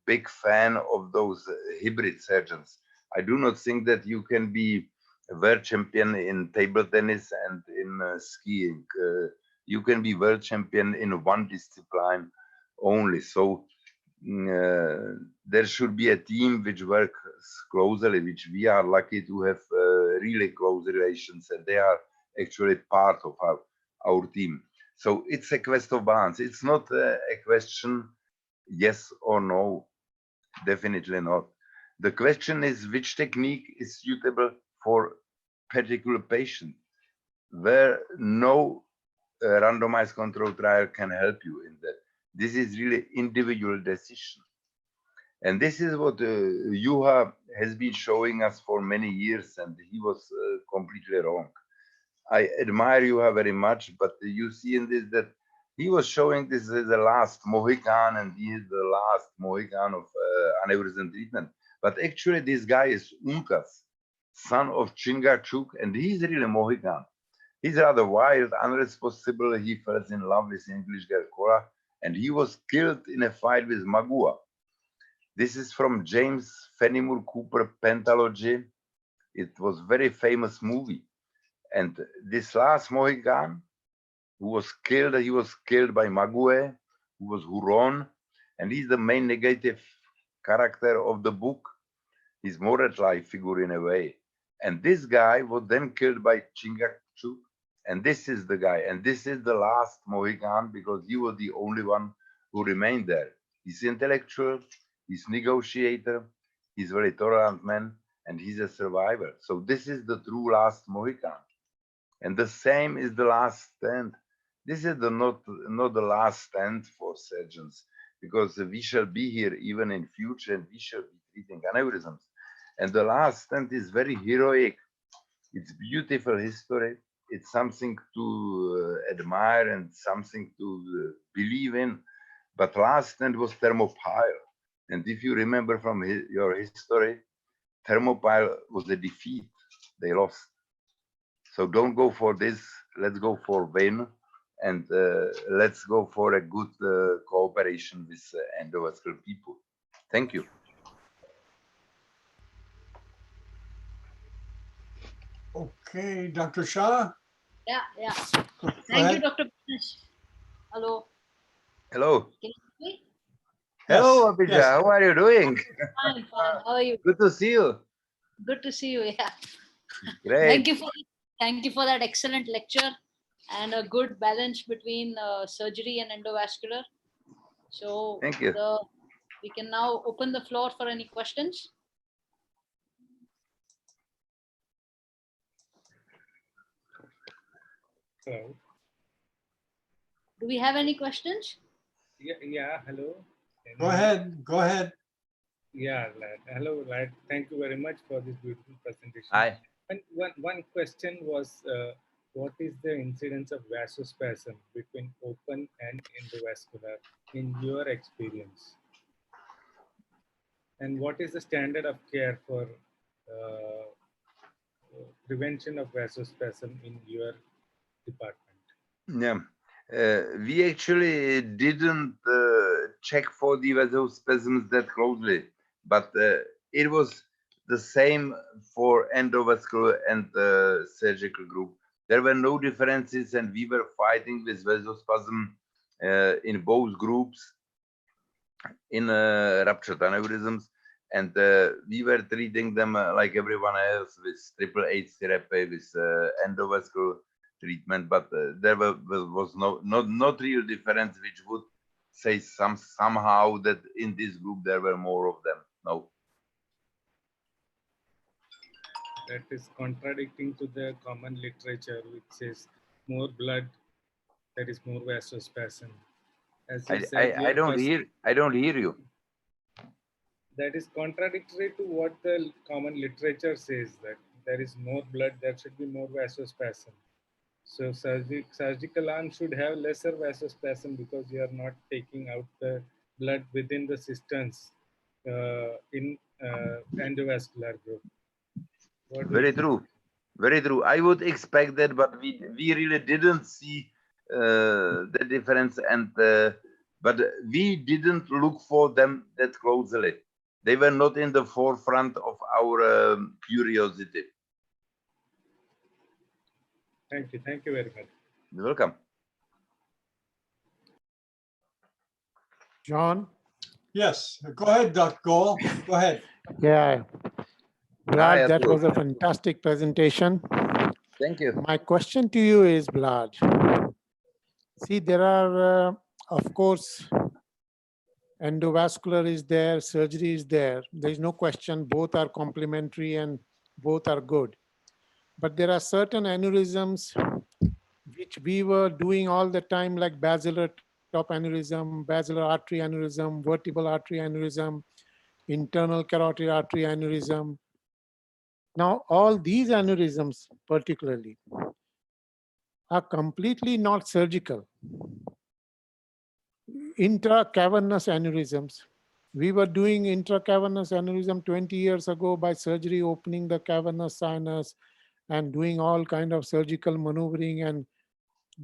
big fan of those hybrid surgeons. I do not think that you can be a world champion in table tennis and in skiing. You can be world champion in one discipline only. So there should be a team which works closely, which we are lucky to have really close relations, and they are actually part of our team. So it's a question of balance. It's not a question yes or no, definitely not. The question is which technique is suitable for particular patient, where no randomized control trial can help you in that. This is really individual decision. And this is what Juha has been showing us for many years, and he was completely wrong. I admire Juha very much, but you see in this that he was showing this as the last Mohican, and he is the last Mohican of aneurysm treatment. But actually, this guy is Unkas, son of Chingachuk, and he's really Mohican. He's rather wild, unresponsible. He fell in love with English girl Cora, and he was killed in a fight with Magua. This is from James Fenimore Cooper Pentalogy. It was a very famous movie. And this last Mohican, who was killed, he was killed by Mague, who was Huron, and he's the main negative character of the book. He's Moretrai figure in a way. And this guy was then killed by Chingachgook. And this is the guy. And this is the last Mohican, because he was the only one who remained there. He's intellectual, he's negotiator, he's a very tolerant man, and he's a survivor. So this is the true last Mohican. And the same is the last stand. This is not the last stand for surgeons, because we shall be here even in future, and we shall be treating aneurysms. And the last stand is very heroic. It's beautiful history. It's something to admire and something to believe in. But last stand was Thermopyle. And if you remember from your history, Thermopyle was a defeat. They lost. So don't go for this. Let's go for win, and let's go for a good cooperation with endovascular people. Thank you. Okay, Dr. Shah? Yeah. Go Thank you, ahead. Dr. Hello. Hello. Can you hear me? Hello, Yes, Abhija. yes. How are you doing? Fine, fine. How are you? Good to see you. Good to see you. Yeah. Great. Thank you for that excellent lecture and a good balance between surgery and endovascular. So Thank you. we can now open the floor for any questions. Hello. Do we have any questions? Yeah, hello. Go ahead, go ahead. Yeah, lad. Hello, lad. Thank you very much for this beautiful presentation. Hi. And one question was, what is the incidence of vasospasm between open and endovascular in your experience? And what is the standard of care for prevention of vasospasm in your department? Yeah. We actually didn't check for the vasospasms that closely, but it was the same for endovascular and surgical group. There were no differences, and we were fighting with vasospasm in both groups in ruptured aneurysms, and we were treating them like everyone else with triple H therapy, with endovascular treatment, but there was not real difference which would say somehow that in this group there were more of them. No. That is contradicting to the common literature, which says more blood, there is more vasospasm. As you said, I don't hear you. That is contradictory to what the common literature says, that there is more blood, there should be more vasospasm. So surgical arm should have lesser vasospasm because you are not taking out the blood within the cisterns in endovascular group. Very true. Very true. I would expect that, but we really didn't see the difference, and but we didn't look for them that closely. They were not in the forefront of our curiosity. Thank you very much. You're welcome. John? Yes, go ahead, Dr. Goel. Go ahead. Yeah. Hi, Vlad, that Atul. was a fantastic presentation. Thank you. My question to you is, Vlad, see, there are, of course, endovascular is there, surgery is there. There is no question, both are complementary and both are good. But there are certain aneurysms which we were doing all the time, like basilar top aneurysm, basilar artery aneurysm, vertebral artery aneurysm, internal carotid artery aneurysm. Now, all these aneurysms particularly are completely not surgical. Intracavernous aneurysms. We were doing intracavernous aneurysm 20 years ago by surgery, opening the cavernous sinus and doing all kind of surgical maneuvering and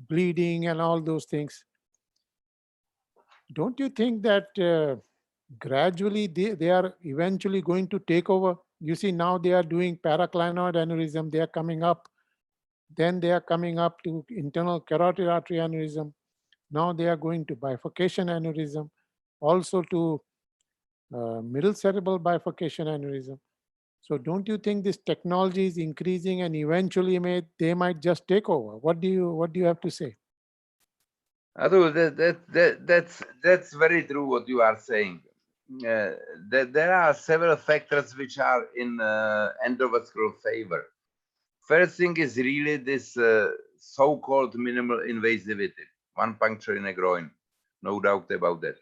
bleeding and all those things. Don't you think that gradually they are eventually going to take over? You see, now they are doing paraclinoid aneurysm, they are coming up. Then they are coming up to internal carotid artery aneurysm. Now they are going to bifurcation aneurysm, also to middle cerebral bifurcation aneurysm. So don't you think this technology is increasing and eventually they might just take over? What do you have to say? Atul, that's very true what you are saying. There are several factors which are in endovascular favor. First thing is really this so-called minimal invasivity, one puncture in a groin, no doubt about that.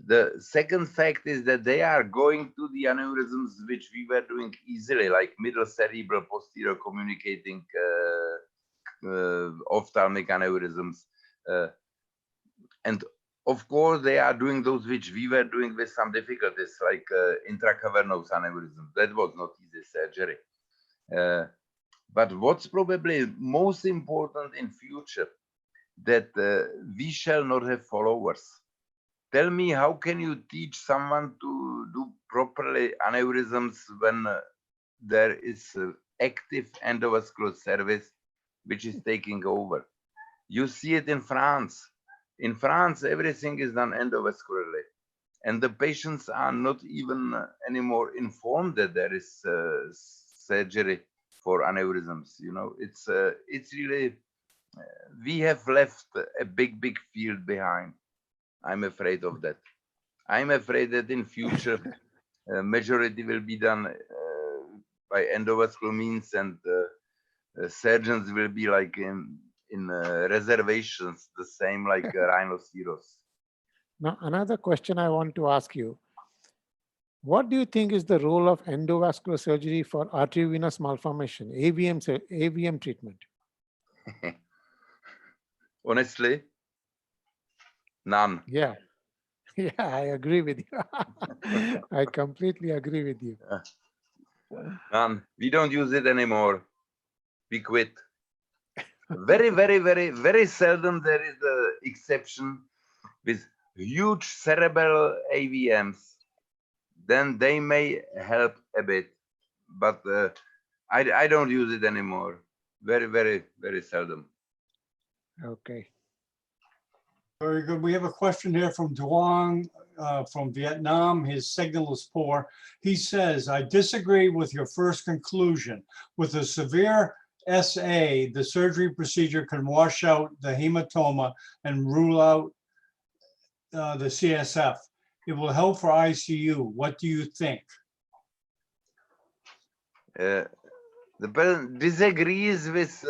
The second fact is that they are going to the aneurysms which we were doing easily, like middle cerebral posterior communicating ophthalmic aneurysms. And of course, they are doing those which we were doing with some difficulties, like intracavernous aneurysm. That was not easy surgery. But what's probably most important in future, that we shall not have followers. Tell me, how can you teach someone to do properly aneurysms when there is active endovascular service which is taking over? You see it in France. In France, everything is done endovascularly, and the patients are not even anymore informed that there is surgery for aneurysms. You know, it's really we have left a big field behind. I'm afraid of that. I'm afraid that in future, majority will be done by endovascular means, and surgeons will be like in reservations, the same like rhinoceros. Now, another question I want to ask you. What do you think is the role of endovascular surgery for arteriovenous malformation, AVM treatment? Honestly, none. Yeah, yeah, I agree with you. I completely agree with you. None. We don't use it anymore. We quit. Very seldom there is the exception with huge cerebral AVMs. Then they may help a bit, but I don't use it anymore. Very seldom. Okay. Very good. We have a question here from Duong from Vietnam. His signal is poor. He says, I disagree with your first conclusion. With a severe SA, the surgery procedure can wash out the hematoma and rule out the CSF. It will help for ICU. What do you think? The person disagrees with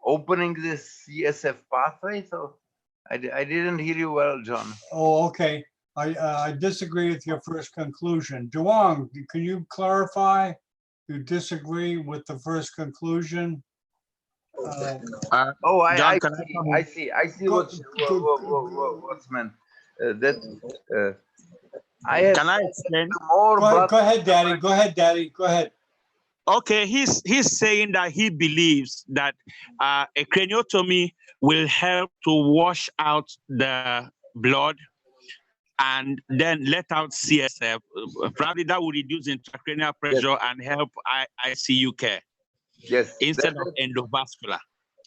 opening this CSF pathway, so I didn't hear you well, John. Oh, okay. I disagree with your first conclusion. Duong, can you clarify? You disagree with the first conclusion? Oh, John, can I see Go- what's meant. I have Can I explain? more blood. Go ahead, Daddy. Go ahead, Daddy. Go ahead. Okay, he's saying that he believes that a craniotomy will help to wash out the blood and then let out CSF. Probably that will reduce intracranial pressure and help ICU care Yes, instead of endovascular.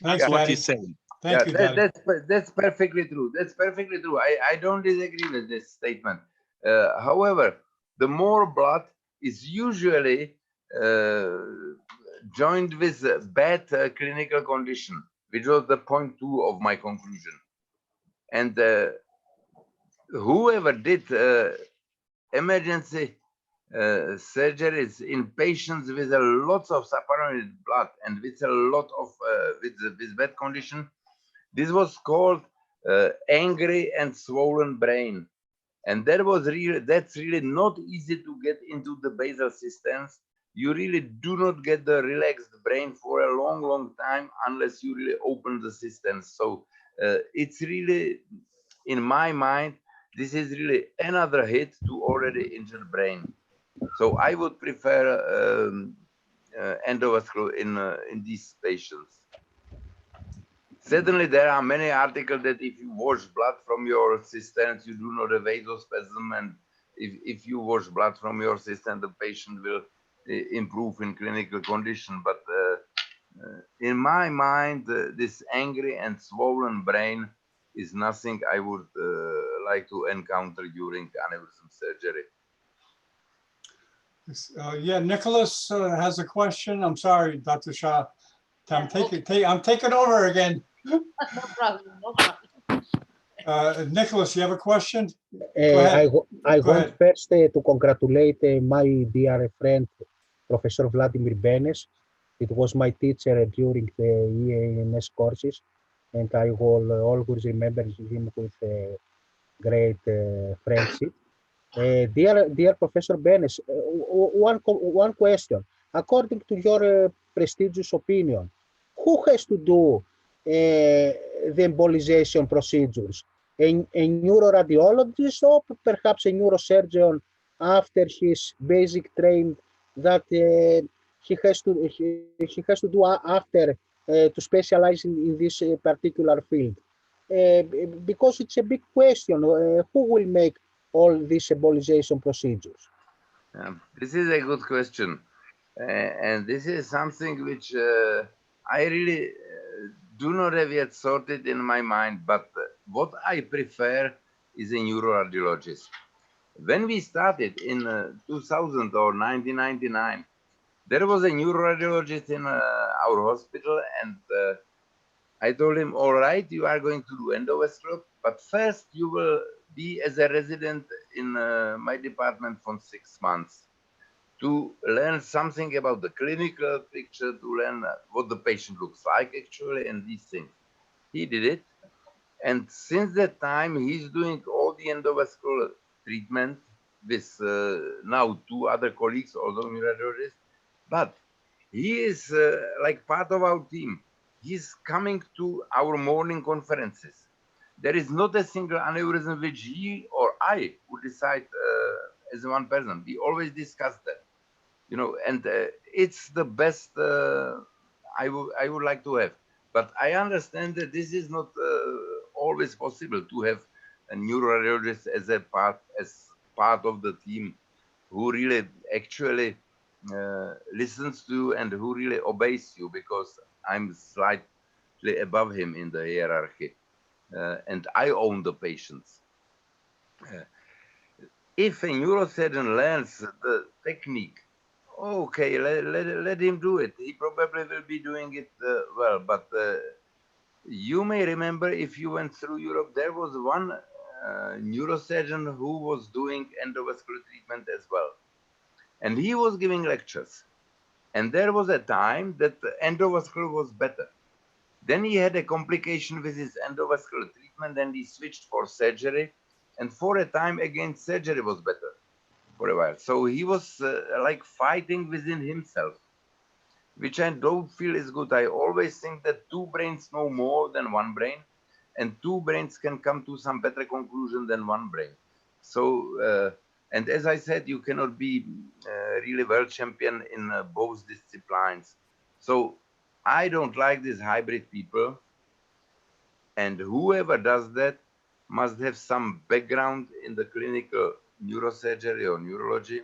Thanks, That's what Daddy. he's saying. Thank you, Daddy. that's perfectly true. That's perfectly true. I don't disagree with this statement. However, the more blood is usually joined with a bad clinical condition, which was the point 2 of my conclusion. And whoever did emergency surgeries in patients with a lot of supplemented blood and with a lot of with bad condition, this was called angry and swollen brain, and that's really not easy to get into the basal systems. You really do not get the relaxed brain for a long time unless you really open the systems. So it's really, in my mind, this is really another hit to already injured brain. So I would prefer endovascular in these patients. Certainly, there are many articles that if you wash blood from your cisterns, you do not have vasospasm, and if you wash blood from your cistern, the patient will improve in clinical condition. But in my mind, this angry and swollen brain is nothing I would like to encounter during aneurysm surgery. Yeah, Nicholas has a question. I'm sorry, Dr. Shah. I'm taking over again. No problem. No problem. Nicholas, you have a question? Go ahead. I Go want ahead. first to congratulate my dear friend, Professor Vladimir Benes. It was my teacher during the EAMS courses, and I will always remember him with great friendship. Dear Professor Benes, one question. According to your prestigious opinion, who has to do the embolization procedures? A neuroradiologist or perhaps a neurosurgeon after his basic training that he has to do after to specialize in this particular field? Because it's a big question. Who will make all these embolization procedures? This is a good question, and this is something which I really do not have yet sorted in my mind. But what I prefer is a neuroradiologist. When we started in 2000 or 1999, there was a neuroradiologist in our hospital, and I told him, all right, you are going to do endovascular, but first you will be as a resident in my department for 6 months to learn something about the clinical picture, to learn what the patient looks like actually, and these things. He did it. And since that time, he's doing all the endovascular treatment with now 2 other colleagues, also neurologists. But he is like part of our team. He's coming to our morning conferences. There is not a single aneurysm which he or I would decide as one person. We always discuss that, you know, and it's the best I would like to have. But I understand that this is not always possible to have a neuroradiologist as part of the team who really actually listens to and who really obeys you, because I'm slightly above him in the hierarchy, and I own the patients. If a neurosurgeon learns the technique, okay, let him do it. He probably will be doing it well, but you may remember, if you went through Europe, there was one neurosurgeon who was doing endovascular treatment as well. And he was giving lectures. And there was a time that the endovascular was better. Then he had a complication with his endovascular treatment, and he switched for surgery. And for a time, again, surgery was better for a while. So he was like fighting within himself, which I don't feel is good. I always think that 2 brains know more than 1 brain, and 2 brains can come to some better conclusion than 1 brain. So, and as I said, you cannot be really world champion in both disciplines. So I don't like these hybrid people, and whoever does that must have some background in the clinical neurosurgery or neurology,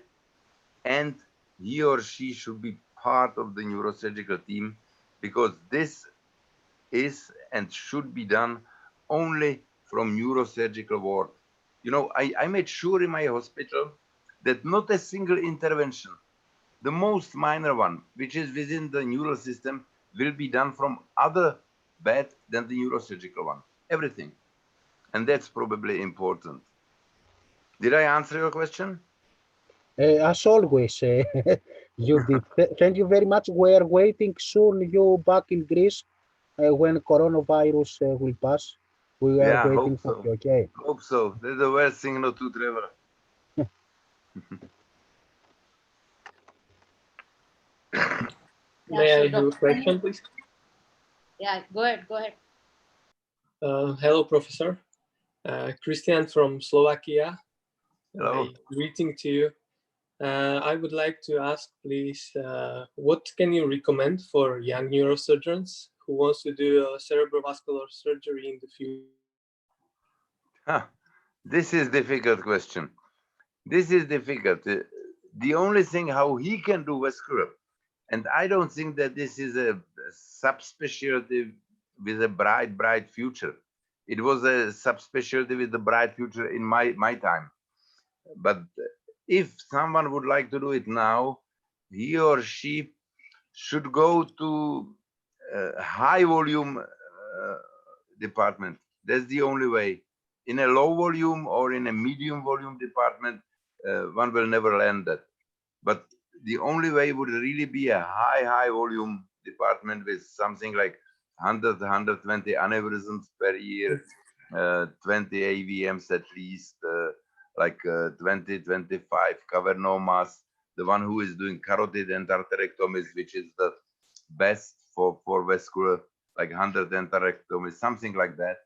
and he or she should be part of the neurosurgical team, because this is and should be done only from neurosurgical ward. You know, I made sure in my hospital that not a single intervention, the most minor one, which is within the neural system, will be done from other bed than the neurosurgical one. Everything. And that's probably important. Did I answer your question? As always, you did. Thank you very much. We're waiting soon you back in Greece when coronavirus will pass. We are Yeah, waiting hope for so. you, okay? Hope so. That's the worst thing not to travel. Yeah, May so I have a Dr. question, please? Yeah, go ahead, go ahead. Hello, Professor. Christian from Slovakia. Hello. Greeting to you. I would like to ask, please, what can you recommend for young neurosurgeons who wants to do cerebrovascular surgery in the future? This is difficult question. This is difficult. The only thing how he can do vascular, and I don't think that this is a subspecialty with a bright future. It was a subspecialty with a bright future in my time. But if someone would like to do it now, he or she should go to a high volume department. That's the only way. In a low volume or in a medium volume department, one will never learn that. But the only way would really be a high volume department with something like 100, 120 aneurysms per year, 20 AVMs at least, like 20, 25 cavernomas, the one who is doing carotid endarterectomies, which is the best for vascular, like 100 endarterectomies, something like that.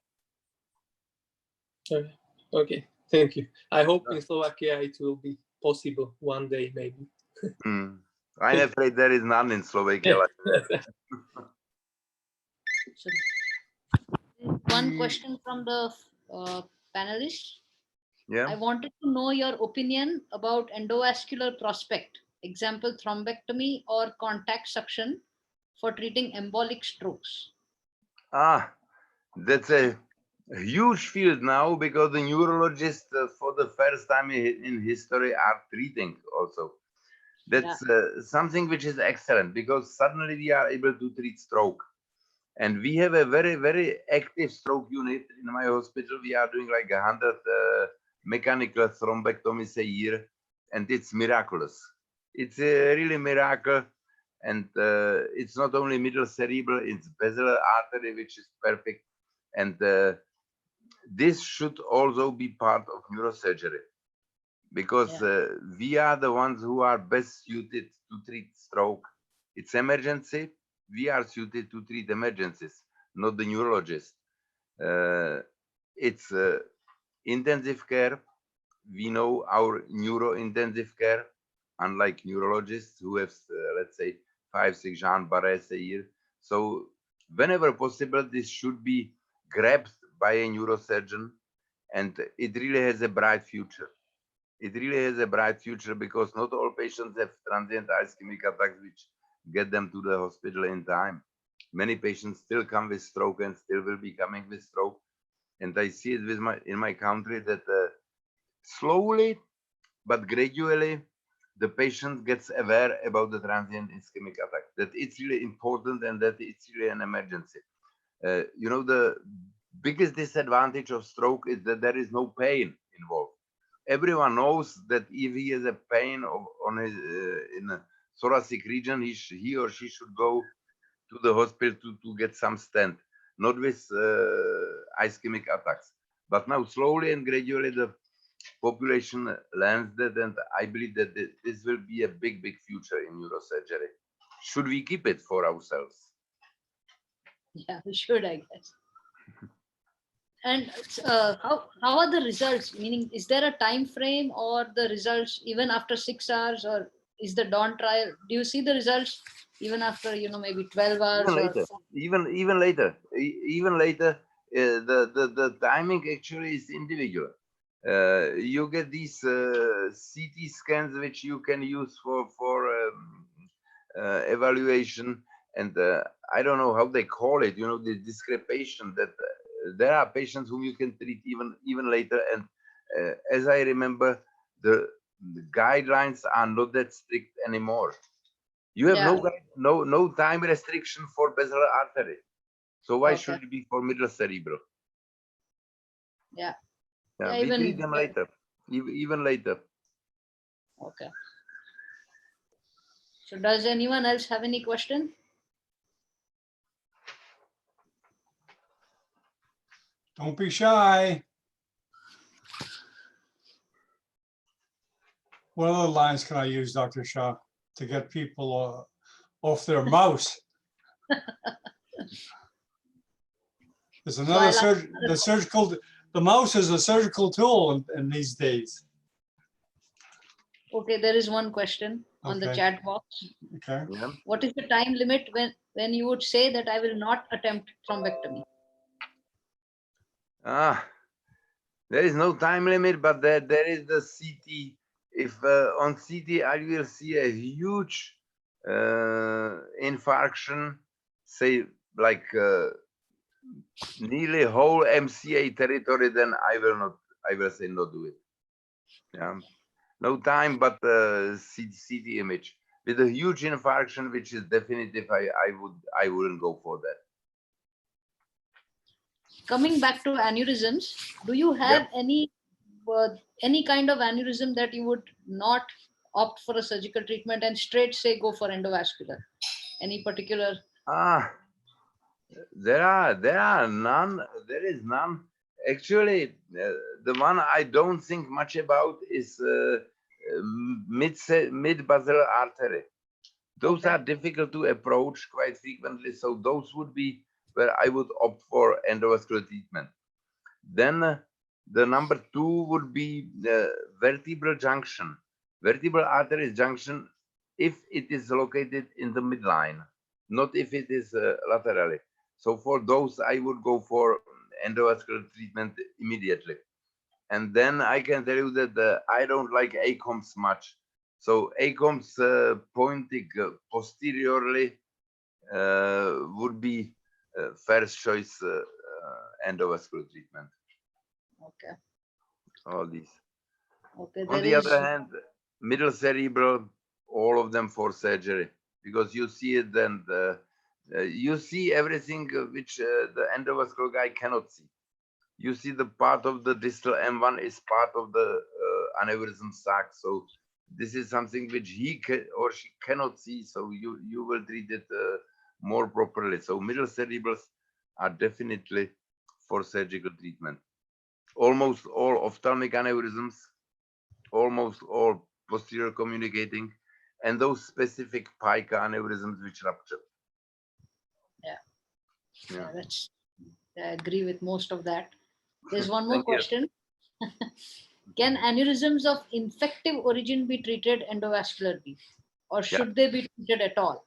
Okay, thank you. I hope in Slovakia it will be possible one day, maybe. I'm afraid there is none in Slovakia. So, one question from the panelists. Yeah. I wanted to know your opinion about endovascular prospect, example thrombectomy or contact suction for treating embolic strokes. That's a a huge field now because the neurologists for the first time in history are treating also. That's something which is excellent because suddenly we are able to treat stroke. And we have a very, very active stroke unit in my hospital. We are doing like 100 mechanical thrombectomies a year, and it's miraculous. It's a really miracle. And it's not only middle cerebral, it's basilar artery, which is perfect. And this should also be part of neurosurgery because we are the ones who are best suited to treat stroke. It's emergency. We are suited to treat emergencies, not the neurologist. It's intensive care. We know our neuro-intensive care, unlike neurologists who have, let's say, 5-6 Jean Barres a year. So whenever possible, this should be grabbed by a neurosurgeon, and it really has a bright future. It really has a bright future because not all patients have transient ischemic attacks which get them to the hospital in time. Many patients still come with stroke and still will be coming with stroke. And I see it with in my country that slowly but gradually the patient gets aware about the transient ischemic attack, that it's really important and that it's really an emergency. You know, the biggest disadvantage of stroke is that there is no pain involved. Everyone knows that if he has a pain on his in the thoracic region, he or she should go to the hospital to get some stent, not with ischemic attacks. But now slowly and gradually the population learns that, and I believe that this will be a big, big future in neurosurgery. Should we keep it for ourselves? Yeah, we should, I guess. And how are the results? Meaning, is there a time frame or the results even after 6 hours, or is the dawn trial? Do you see the results even after maybe 12 hours? Even later, even later, even later. The timing actually is individual. You get these CT scans which you can use for evaluation, and I don't know how they call it. The discrepation that. There are patients whom you can treat even later, and as I remember, the guidelines are not that strict anymore. You have no time restriction for basilar artery, so why should it be for middle cerebral? Yeah, we treat them later, even later. Okay. So does anyone else have any question? Don't be shy. What other lines can I use, Dr. Shah, to get people off their mouse? There's another the mouse is a surgical tool in these days. Okay, there is one question on the chat box. Okay. Yeah. What is the time limit when you would say that I will not attempt thrombectomy? There is no time limit, but there is the CT. If on CT I will see a huge infarction, say like nearly whole MCA territory, then I will say not do it. Yeah, no time, but CT image with a huge infarction, which is definitive. I wouldn't go for that. Coming back to aneurysms, do you have any kind of aneurysm that you would not opt for a surgical treatment and straight say go for endovascular? Any particular? There are none. There is none. Actually, the one I don't think much about is mid-basilar artery. Those are difficult to approach quite frequently, so those would be where I would opt for endovascular treatment. Then the number 2 would be the vertebral junction. Vertebral artery junction, if it is located in the midline, not if it is laterally. So for those, I would go for endovascular treatment immediately. And then I can tell you that I don't like ACOMs much. So ACOMs pointing posteriorly would be first choice endovascular treatment. Okay. All these. Okay. On the other hand, middle cerebral, all of them for surgery, because you see it and you see everything which the endovascular guy cannot see. You see the part of the distal M1 is part of the aneurysm sac. So this is something which he or she cannot see. So you will treat it more properly. So middle cerebrals are definitely for surgical treatment. Almost all ophthalmic aneurysms, almost all posterior communicating, and those specific pica aneurysms which rupture. Yeah, that's, I agree with most of that. There's one more Thank you. question. Can aneurysms of infective origin be treated endovascularly, or should they be treated at all?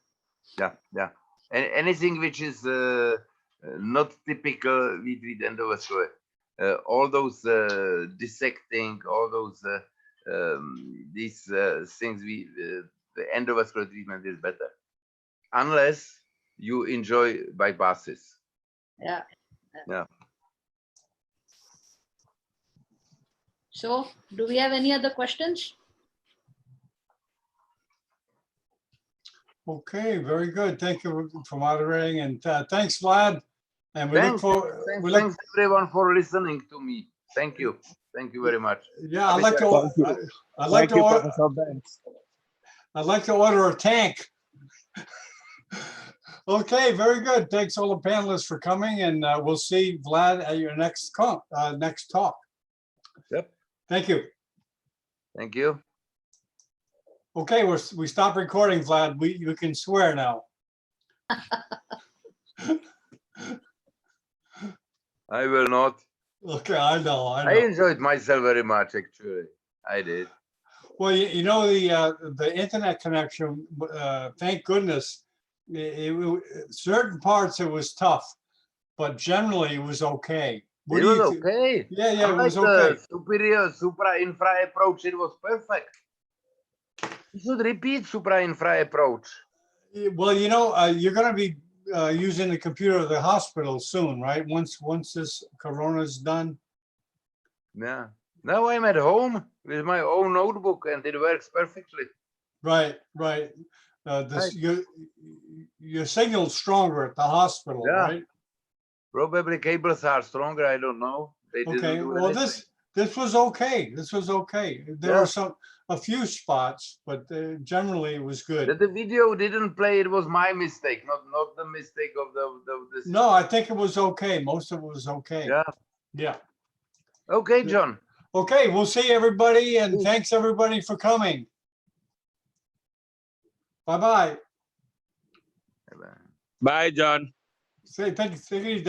Yeah. Anything which is not typical, we treat endovascular. All those dissecting, all those these things, the endovascular treatment is better, unless you enjoy bypasses. Yeah. Yeah. So, do we have any other questions? Okay, very good. Thank you for moderating, and thanks, Vlad. And we look for Thanks everyone for listening to me. Thank you very much. Yeah, I'd like to order a tank. Okay, very good. Thanks all the panelists for coming, and we'll see Vlad at your next talk. Yep. Thank you. Thank you. Okay, we stop recording, Vlad. You can swear now. I will not. Okay, I know. I enjoyed myself very much, actually. I did. Well, you know, the internet connection, thank goodness, certain parts it was tough, but generally it was okay. It was okay. Yeah, it was Unlike okay. the supra-infra approach, it was perfect. You should repeat supra-infra approach. Well, you know, you're going to be using the computer at the hospital soon, right? Once this corona's done. Yeah. Now I'm at home with my own notebook and it works perfectly. Right. Your signal's stronger at the hospital, right? Probably cables are stronger. I don't know. They Okay. didn't do Well, anything. this was okay. This was okay. There were a few spots, but generally it was good. That the video didn't play. It was my mistake, not the mistake of the No, I think it was okay. Most of it was okay. Yeah. Okay, John. Okay, we'll see everybody, and thanks everybody for coming. Bye-bye. Bye, John. Say thank you, Daddy.